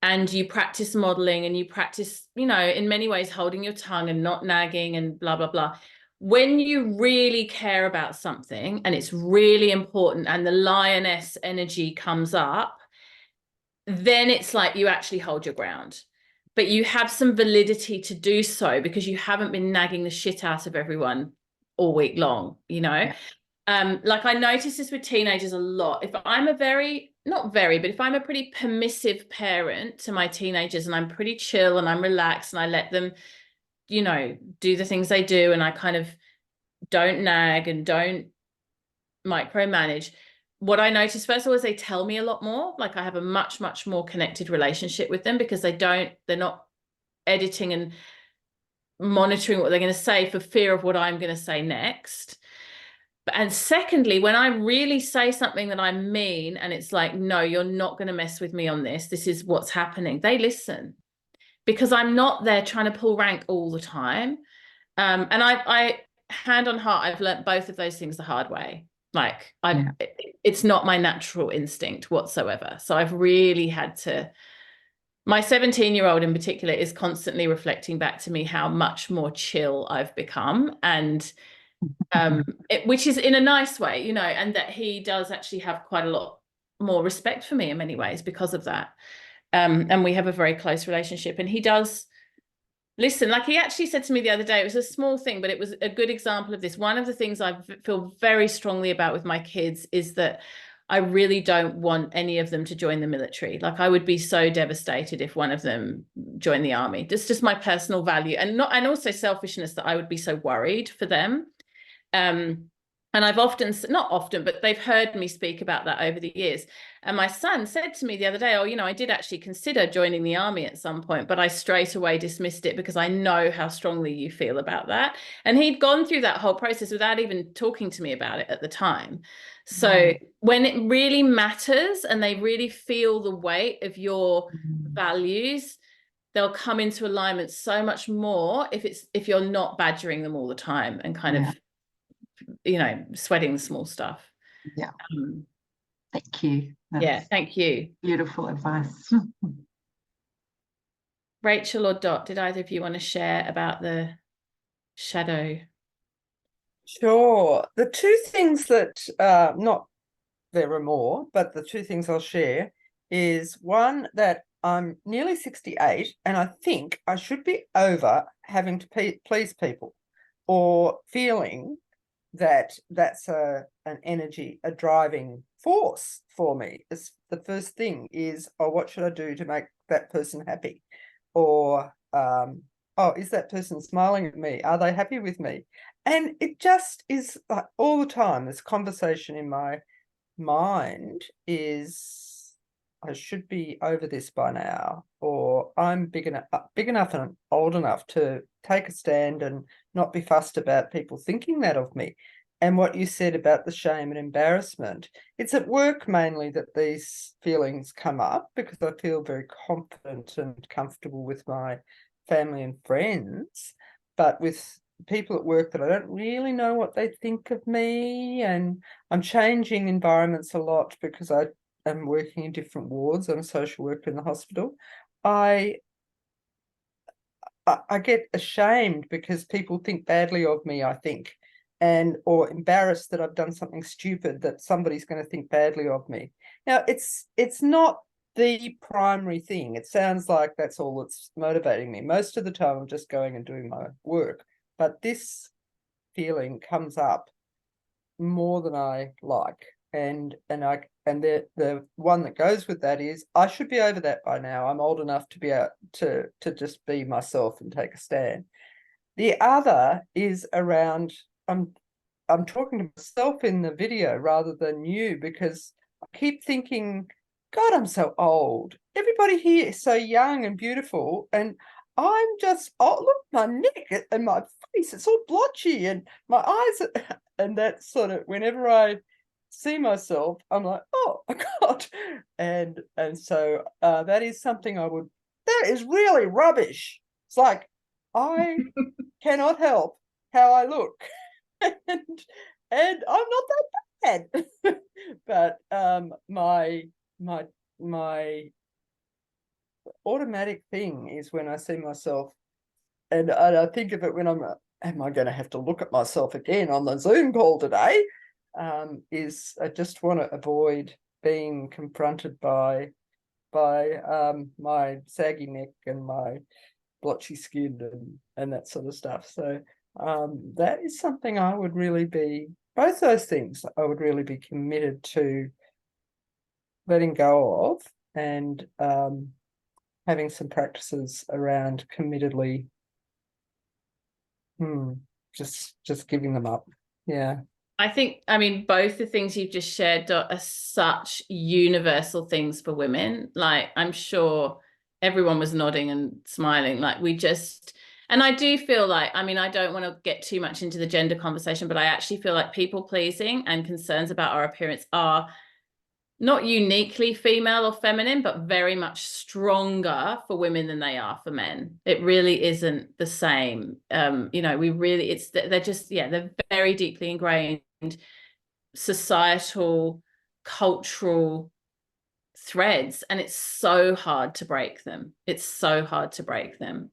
and you practice modeling and you practice, you know, in many ways holding your tongue and not nagging and blah, blah, blah, when you really care about something and it's really important and the lioness energy comes up, then it's like you actually hold your ground. But you have some validity to do so, because you haven't been nagging the shit out of everyone all week long, you know? Like, I notice this with teenagers a lot. If I'm but if I'm a pretty permissive parent to my teenagers, and I'm pretty chill and I'm relaxed and I let them, you know, do the things they do, and I kind of don't nag and don't micromanage, what I notice first of all is they tell me a lot more. Like, I have a much, much more connected relationship with them, because they're not editing and monitoring what they're going to say for fear of what I'm going to say next. And secondly, when I really say something that I mean, and it's like, no, you're not going to mess with me on this, this is what's happening, they listen, because I'm not there trying to pull rank all the time. And I hand on heart, I've learned both of those things the hard way. Like, it's not my natural instinct whatsoever. So I've really had to, my 17-year-old in particular is constantly reflecting back to me how much more chill I've become, and which is in a nice way, you know, and that he does actually have quite a lot more respect for me in many ways because of that. And we have a very close relationship, and he does listen. Like, he actually said to me the other day, it was a small thing, but it was a good example of this. One of the things I feel very strongly about with my kids is that I really don't want any of them to join the military. Like, I would be so devastated if one of them joined the army. It's just my personal value, and also selfishness, that I would be so worried for them. And I've not often, but they've heard me speak about that over the years. And my son said to me the other day, oh, you know, I did actually consider joining the army at some point, but I straight away dismissed it because I know how strongly you feel about that. And he'd gone through that whole process without even talking to me about it at the time. So when it really matters and they really feel the weight of your values, they'll come into alignment so much more if you're not badgering them all the time and kind of you know, sweating the small stuff. Yeah. Thank you. Yeah, That's thank you. beautiful advice. Rachel or Dot, did either of you want to share about the shadow? Sure. The two things that, not there are more, but the two things I'll share is one, that I'm nearly 68 and I think I should be over having to please people, or feeling that that's an energy, a driving force for me. It's the first thing is, oh, what should I do to make that person happy? Or oh, is that person smiling at me? Are they happy with me? And it just is like all the time, this conversation in my mind is, I should be over this by now, or I'm big enough and old enough to take a stand and not be fussed about people thinking that of me. And what you said about the shame and embarrassment, it's at work mainly that these feelings come up, because I feel very confident and comfortable with my family and friends, but with people at work that I don't really know what they think of me, and I'm changing environments a lot because I am working in different wards. I'm a social worker in the hospital. I get ashamed because people think badly of me, I think, and or embarrassed that I've done something stupid that somebody's going to think badly of me. Now, it's not the primary thing. It sounds like that's all that's motivating me. Most of the time I'm just going and doing my work, but this feeling comes up more than I like. And the one that goes with that is, I should be over that by now. I'm old enough to be able to just be myself and take a stand. The other is around, I'm talking to myself in the video rather than you, because I keep thinking, God, I'm so old. Everybody here is so young and beautiful, and I'm just, oh, look, my neck and my face, it's all blotchy, and my eyes are, and that sort of, whenever I see myself, I'm like, oh my God. And so that is something that is really rubbish. It's like, I cannot help how I look. and I'm not that bad. But my automatic thing is, when I see myself, and I think of it when am I going to have to look at myself again on the Zoom call today? Is I just want to avoid being confronted by my saggy neck and my blotchy skin and that sort of stuff. So that is something I would really be, both those things I would really be committed to letting go of, and having some practices around committedly just giving them up. Yeah. I think, I mean, both the things you've just shared are such universal things for women. Like, I'm sure everyone was nodding and smiling. Like, and I do feel like, I mean, I don't want to get too much into the gender conversation, but I actually feel like people pleasing and concerns about our appearance are not uniquely female or feminine, but very much stronger for women than they are for men. It really isn't the same. You know, they're just, yeah, they're very deeply ingrained societal, cultural threads, and it's so hard to break them. It's so hard to break them.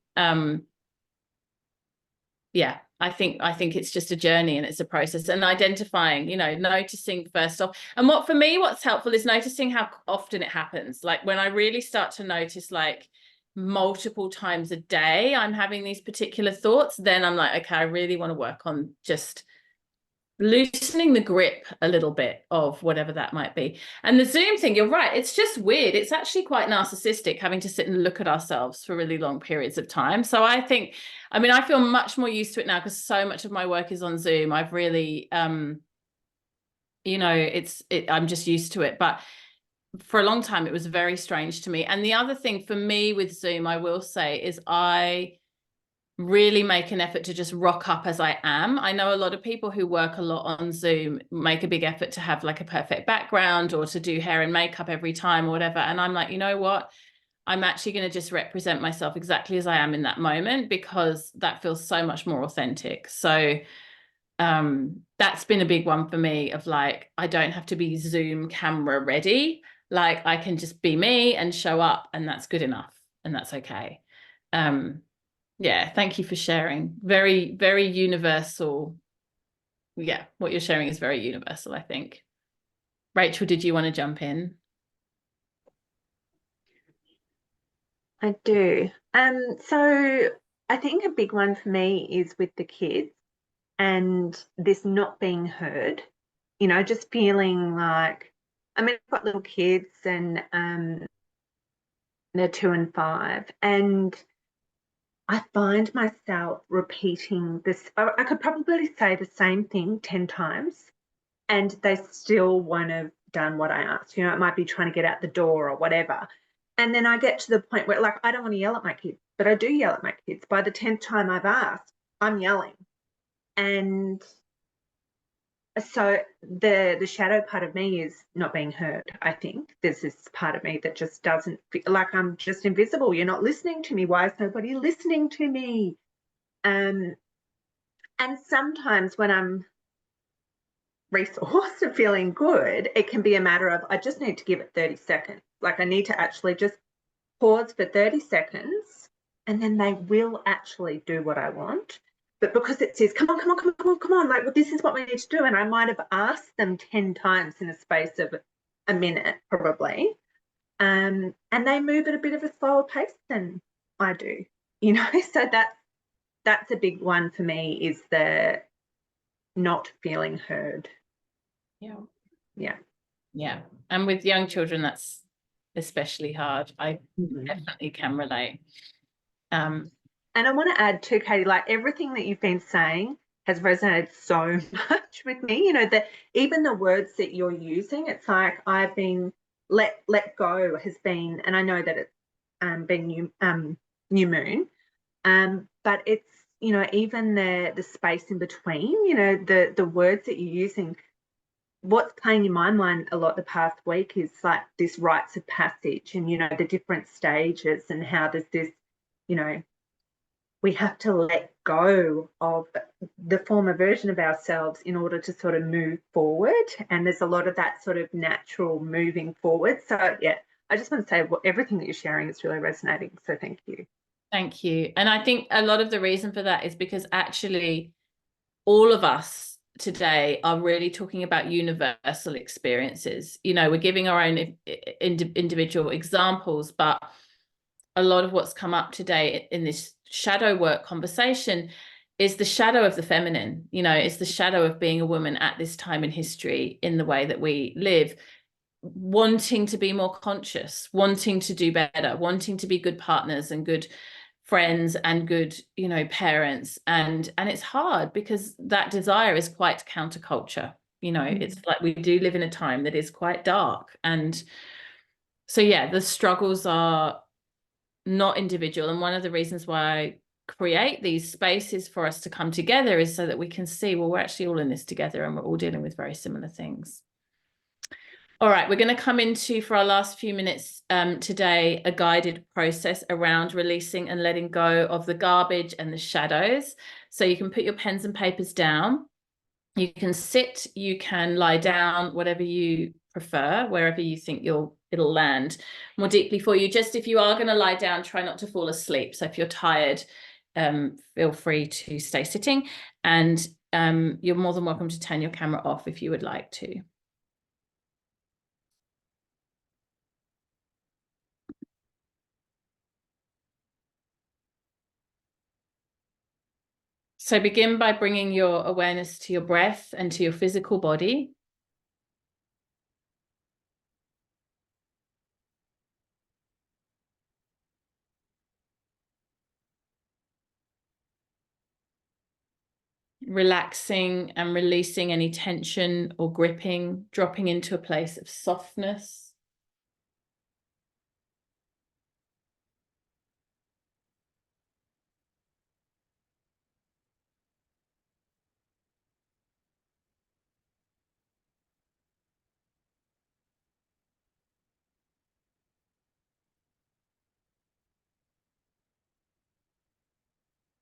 Yeah, I think it's just a journey, and it's a process, and identifying, you know, noticing first off. And for me, what's helpful is noticing how often it happens. Like, when I really start to notice, like, multiple times a day I'm having these particular thoughts, then I'm like, okay, I really want to work on just loosening the grip a little bit of whatever that might be. And the Zoom thing, you're right, it's just weird. It's actually quite narcissistic, having to sit and look at ourselves for really long periods of time. So I think, I mean, I feel much more used to it now, because so much of my work is on Zoom. I've really you know, I'm just used to it. But for a long time it was very strange to me. And the other thing for me with Zoom, I will say, is I really make an effort to just rock up as I am. I know a lot of people who work a lot on Zoom make a big effort to have like a perfect background, or to do hair and makeup every time or whatever. And I'm like, you know what? I'm actually going to just represent myself exactly as I am in that moment, because that feels so much more authentic. So That's been a big one for me, of like, I don't have to be Zoom camera ready. Like, I can just be me and show up, and that's good enough, and that's okay. Yeah, thank you for sharing. Very, very universal. Yeah, what you're sharing is very universal, I think. Rachel, did you want to jump in? I do. So I think a big one for me is with the kids and this not being heard, you know, just feeling like, I mean, I've got little kids and they're 2 and 5, and I find myself repeating this. I could probably say the same thing 10 times and they still won't have done what I asked. You know, it might be trying to get out the door or whatever. And then I get to the point where, like, I don't want to yell at my kids, but I do yell at my kids. By the 10th time I've asked, I'm yelling. And so the shadow part of me is not being heard. I think there's this part of me that just doesn't feel like I'm just invisible. You're not listening to me. Why is nobody listening to me? And sometimes when I'm resourced and feeling good, it can be a matter of, I just need to give it 30 seconds. Like, I need to actually just pause for 30 seconds and then they will actually do what I want. But because it says, come on, come on, come on, come on, come on, like, well, this is what we need to do. And I might have asked them 10 times in a space of a minute, probably. And they move at a bit of a slower pace than I do, you know. So that's a big one for me, is the not feeling heard. Yeah. And with young children, that's especially hard. I definitely can relate. And I want to add too, Katie, like, everything that you've been saying has resonated so much with me. You know, that even the words that you're using, it's like I've been let go has been, and I know that it's been new moon, but it's, you know, even the space in between, you know, the words that you're using. What's playing in my mind a lot the past week is like this rites of passage, and, you know, the different stages, and how does this, you know, we have to let go of the former version of ourselves in order to sort of move forward. And there's a lot of that sort of natural moving forward. So, yeah, I just want to say everything that you're sharing is really resonating. So thank you. Thank you. And I think a lot of the reason for that is because actually all of us today are really talking about universal experiences. You know, we're giving our own individual examples, but a lot of what's come up today in this shadow work conversation is the shadow of the feminine. You know, it's the shadow of being a woman at this time in history, in the way that we live, wanting to be more conscious, wanting to do better, wanting to be good partners and good friends and good, you know, parents. And it's hard because that desire is quite counterculture. You know, it's like we do live in a time that is quite dark. And so, yeah, the struggles are not individual. And one of the reasons why I create these spaces for us to come together is so that we can see, well, we're actually all in this together and we're all dealing with very similar things. All right, we're going to come into, for our last few minutes today, a guided process around releasing and letting go of the garbage and the shadows. So you can put your pens and papers down. You can sit, you can lie down, whatever you prefer, wherever you think it'll land more deeply for you. Just if you are going to lie down, try not to fall asleep. So if you're tired, feel free to stay sitting, and you're more than welcome to turn your camera off if you would like to. So begin by bringing your awareness to your breath and to your physical body. Relaxing and releasing any tension or gripping, dropping into a place of softness.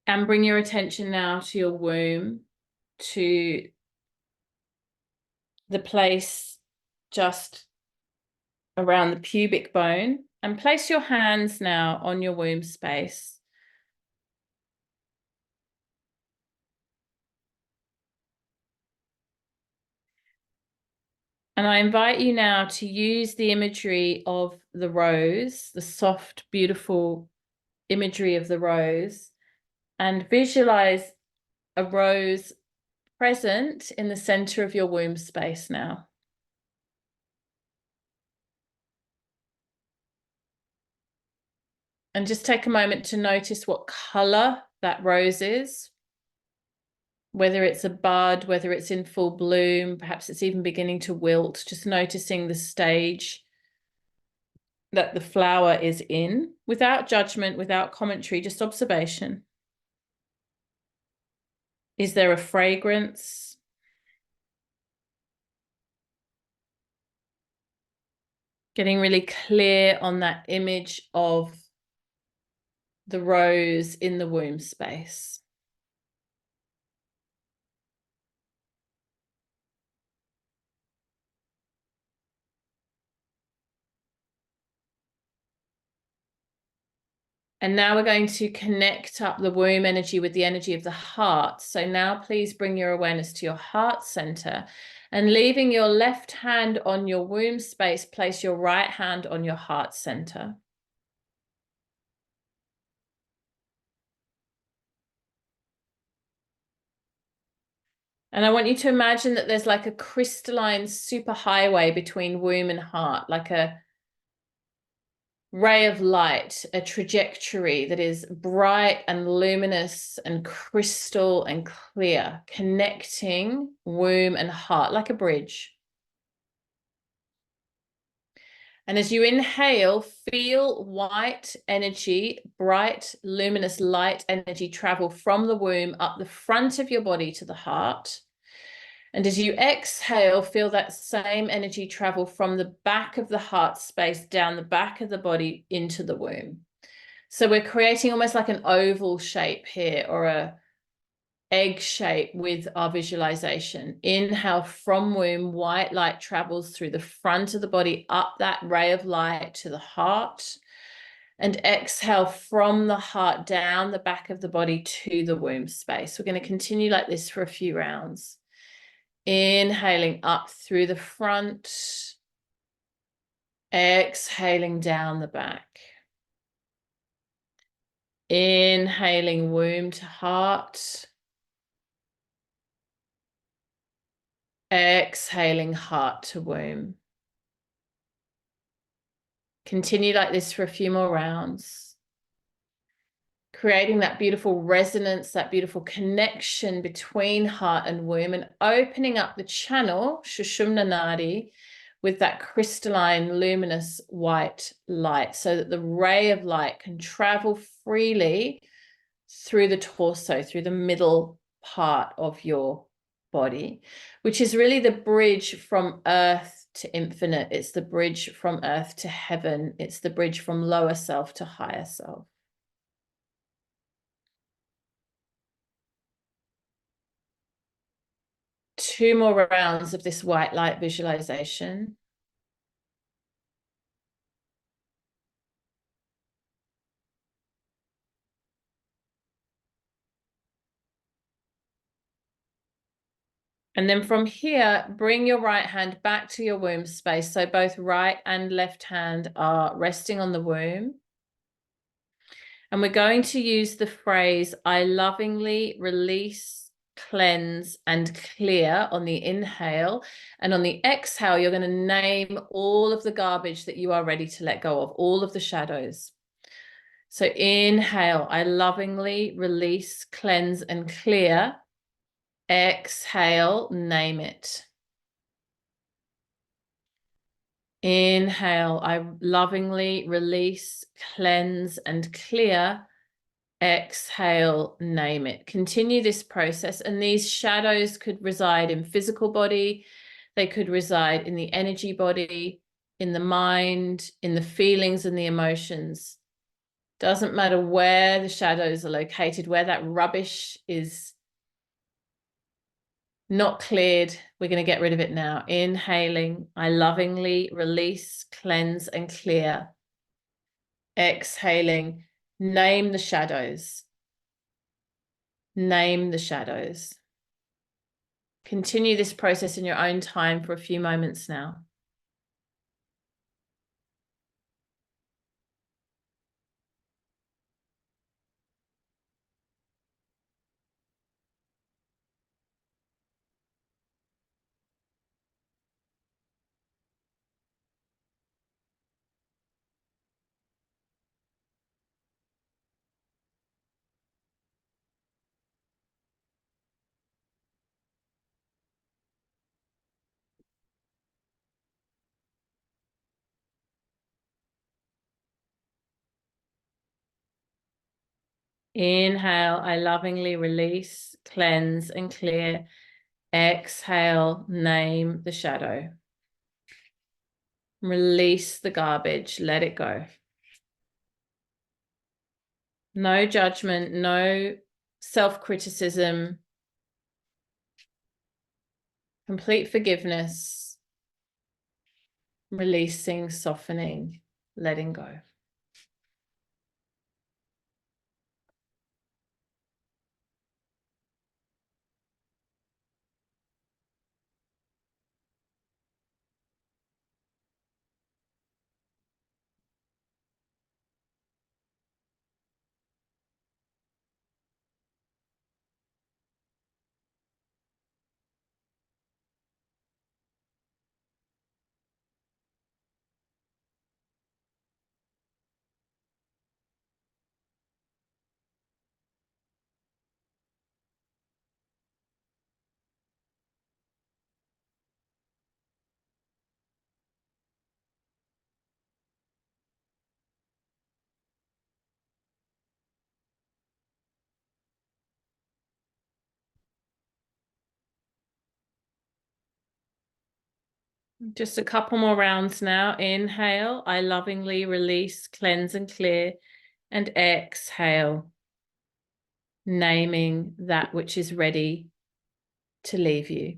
And bring your attention now to your womb, to the place just around the pubic bone, and place your hands now on your womb space. And I invite you now to use the imagery of the rose, the soft, beautiful imagery of the rose, and visualize a rose present in the center of your womb space now. And just take a moment to notice what color that rose is, whether it's a bud, whether it's in full bloom, perhaps it's even beginning to wilt, just noticing the stage that the flower is in, without judgment, without commentary, just observation. Is there a fragrance? Getting really clear on that image of the rose in the womb space. And now we're going to connect up the womb energy with the energy of the heart. So now please bring your awareness to your heart center, and leaving your left hand on your womb space, place your right hand on your heart center. And I want you to imagine that there's like a crystalline superhighway between womb and heart, like a ray of light, a trajectory that is bright and luminous and crystal and clear, connecting womb and heart like a bridge. And as you inhale, feel white energy, bright, luminous light energy travel from the womb up the front of your body to the heart. And as you exhale, feel that same energy travel from the back of the heart space down the back of the body into the womb. So we're creating almost like an oval shape here, or a egg shape with our visualization. Inhale from womb, white light travels through the front of the body, up that ray of light to the heart. And exhale from the heart down the back of the body to the womb space. We're going to continue like this for a few rounds. Inhaling up through the front, exhaling down the back. Inhaling womb to heart. Exhaling heart to womb. Continue like this for a few more rounds. Creating that beautiful resonance, that beautiful connection between heart and womb, and opening up the channel, Sushumna Nadi, with that crystalline, luminous white light, so that the ray of light can travel freely through the torso, through the middle part of your body, which is really the bridge from earth to infinite. It's the bridge from earth to heaven. It's the bridge from lower self to higher self. Two more rounds of this white light visualization. And then from here, bring your right hand back to your womb space. So both right and left hand are resting on the womb. And we're going to use the phrase, I lovingly release, cleanse, and clear on the inhale. And on the exhale, you're going to name all of the garbage that you are ready to let go of, all of the shadows. So inhale, I lovingly release, cleanse, and clear. Exhale, name it. Inhale, I lovingly release, cleanse, and clear. Exhale, name it. Continue this process. And these shadows could reside in physical body. They could reside in the energy body, in the mind, in the feelings and the emotions. Doesn't matter where the shadows are located, where that rubbish is not cleared. We're going to get rid of it now. Inhaling, I lovingly release, cleanse, and clear. Exhaling, name the shadows. Name the shadows. Continue this process in your own time for a few moments now. Inhale, I lovingly release, cleanse, and clear. Exhale, name the shadow. Release the garbage, let it go. No judgment, no self-criticism. Complete forgiveness. Releasing, softening, letting go. Just a couple more rounds now. Inhale, I lovingly release, cleanse, and clear. And exhale, naming that which is ready to leave you.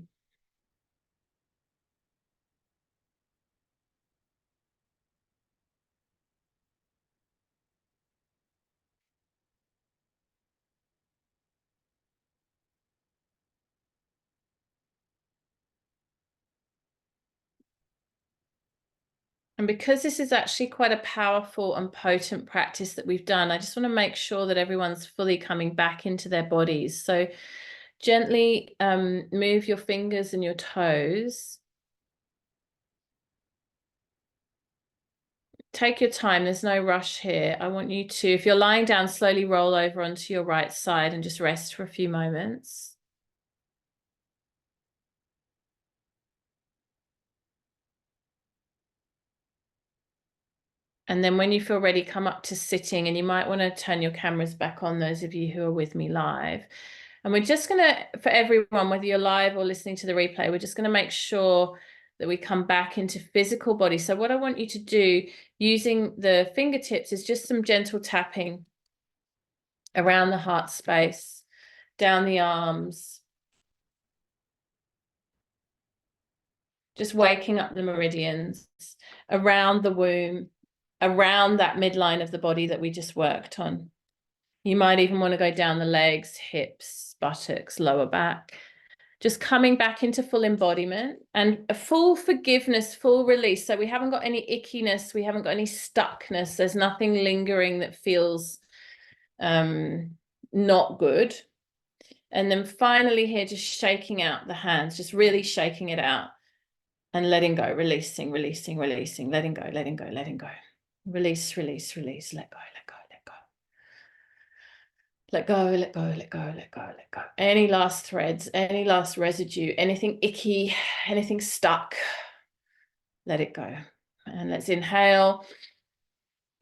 And because this is actually quite a powerful and potent practice that we've done, I just want to make sure that everyone's fully coming back into their bodies. So gently move your fingers and your toes. Take your time, there's no rush here. I want you to, if you're lying down, slowly roll over onto your right side and just rest for a few moments. And then when you feel ready, come up to sitting, and you might want to turn your cameras back on, those of you who are with me live. And we're just going to, for everyone, whether you're live or listening to the replay, we're just going to make sure that we come back into physical body. So what I want you to do using the fingertips is just some gentle tapping around the heart space, down the arms, just waking up the meridians, around the womb, around that midline of the body that we just worked on. You might even want to go down the legs, hips, buttocks, lower back. Just coming back into full embodiment and a full forgiveness, full release. So we haven't got any ickiness, we haven't got any stuckness. There's nothing lingering that feels not good. And then finally here, just shaking out the hands, just really shaking it out and letting go, releasing, releasing, releasing, letting go, letting go, letting go. Release, release, release, let go, let go, let go. Let go, let go, let go, let go, let go. Any last threads, any last residue, anything icky, anything stuck, let it go. And let's inhale,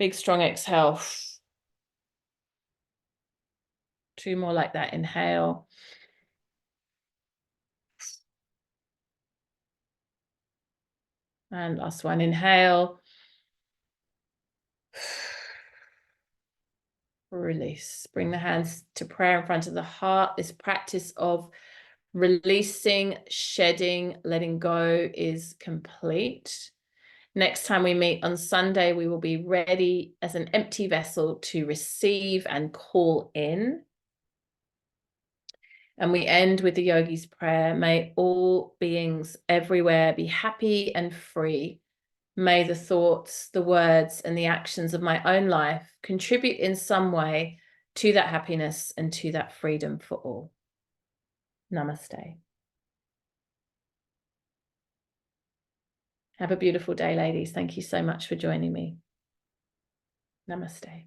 big strong exhale. 2 more like that, inhale. And last one, inhale. Release. Bring the hands to prayer in front of the heart. This practice of Releasing, shedding, letting go is complete. Next time we meet on Sunday, we will be ready as an empty vessel to receive and call in. And we end with the yogi's prayer. May all beings everywhere be happy and free. May the thoughts, the words, and the actions of my own life contribute in some way to that happiness and to that freedom for all. Namaste. Have a beautiful day, ladies. Thank you so much for joining me. Namaste.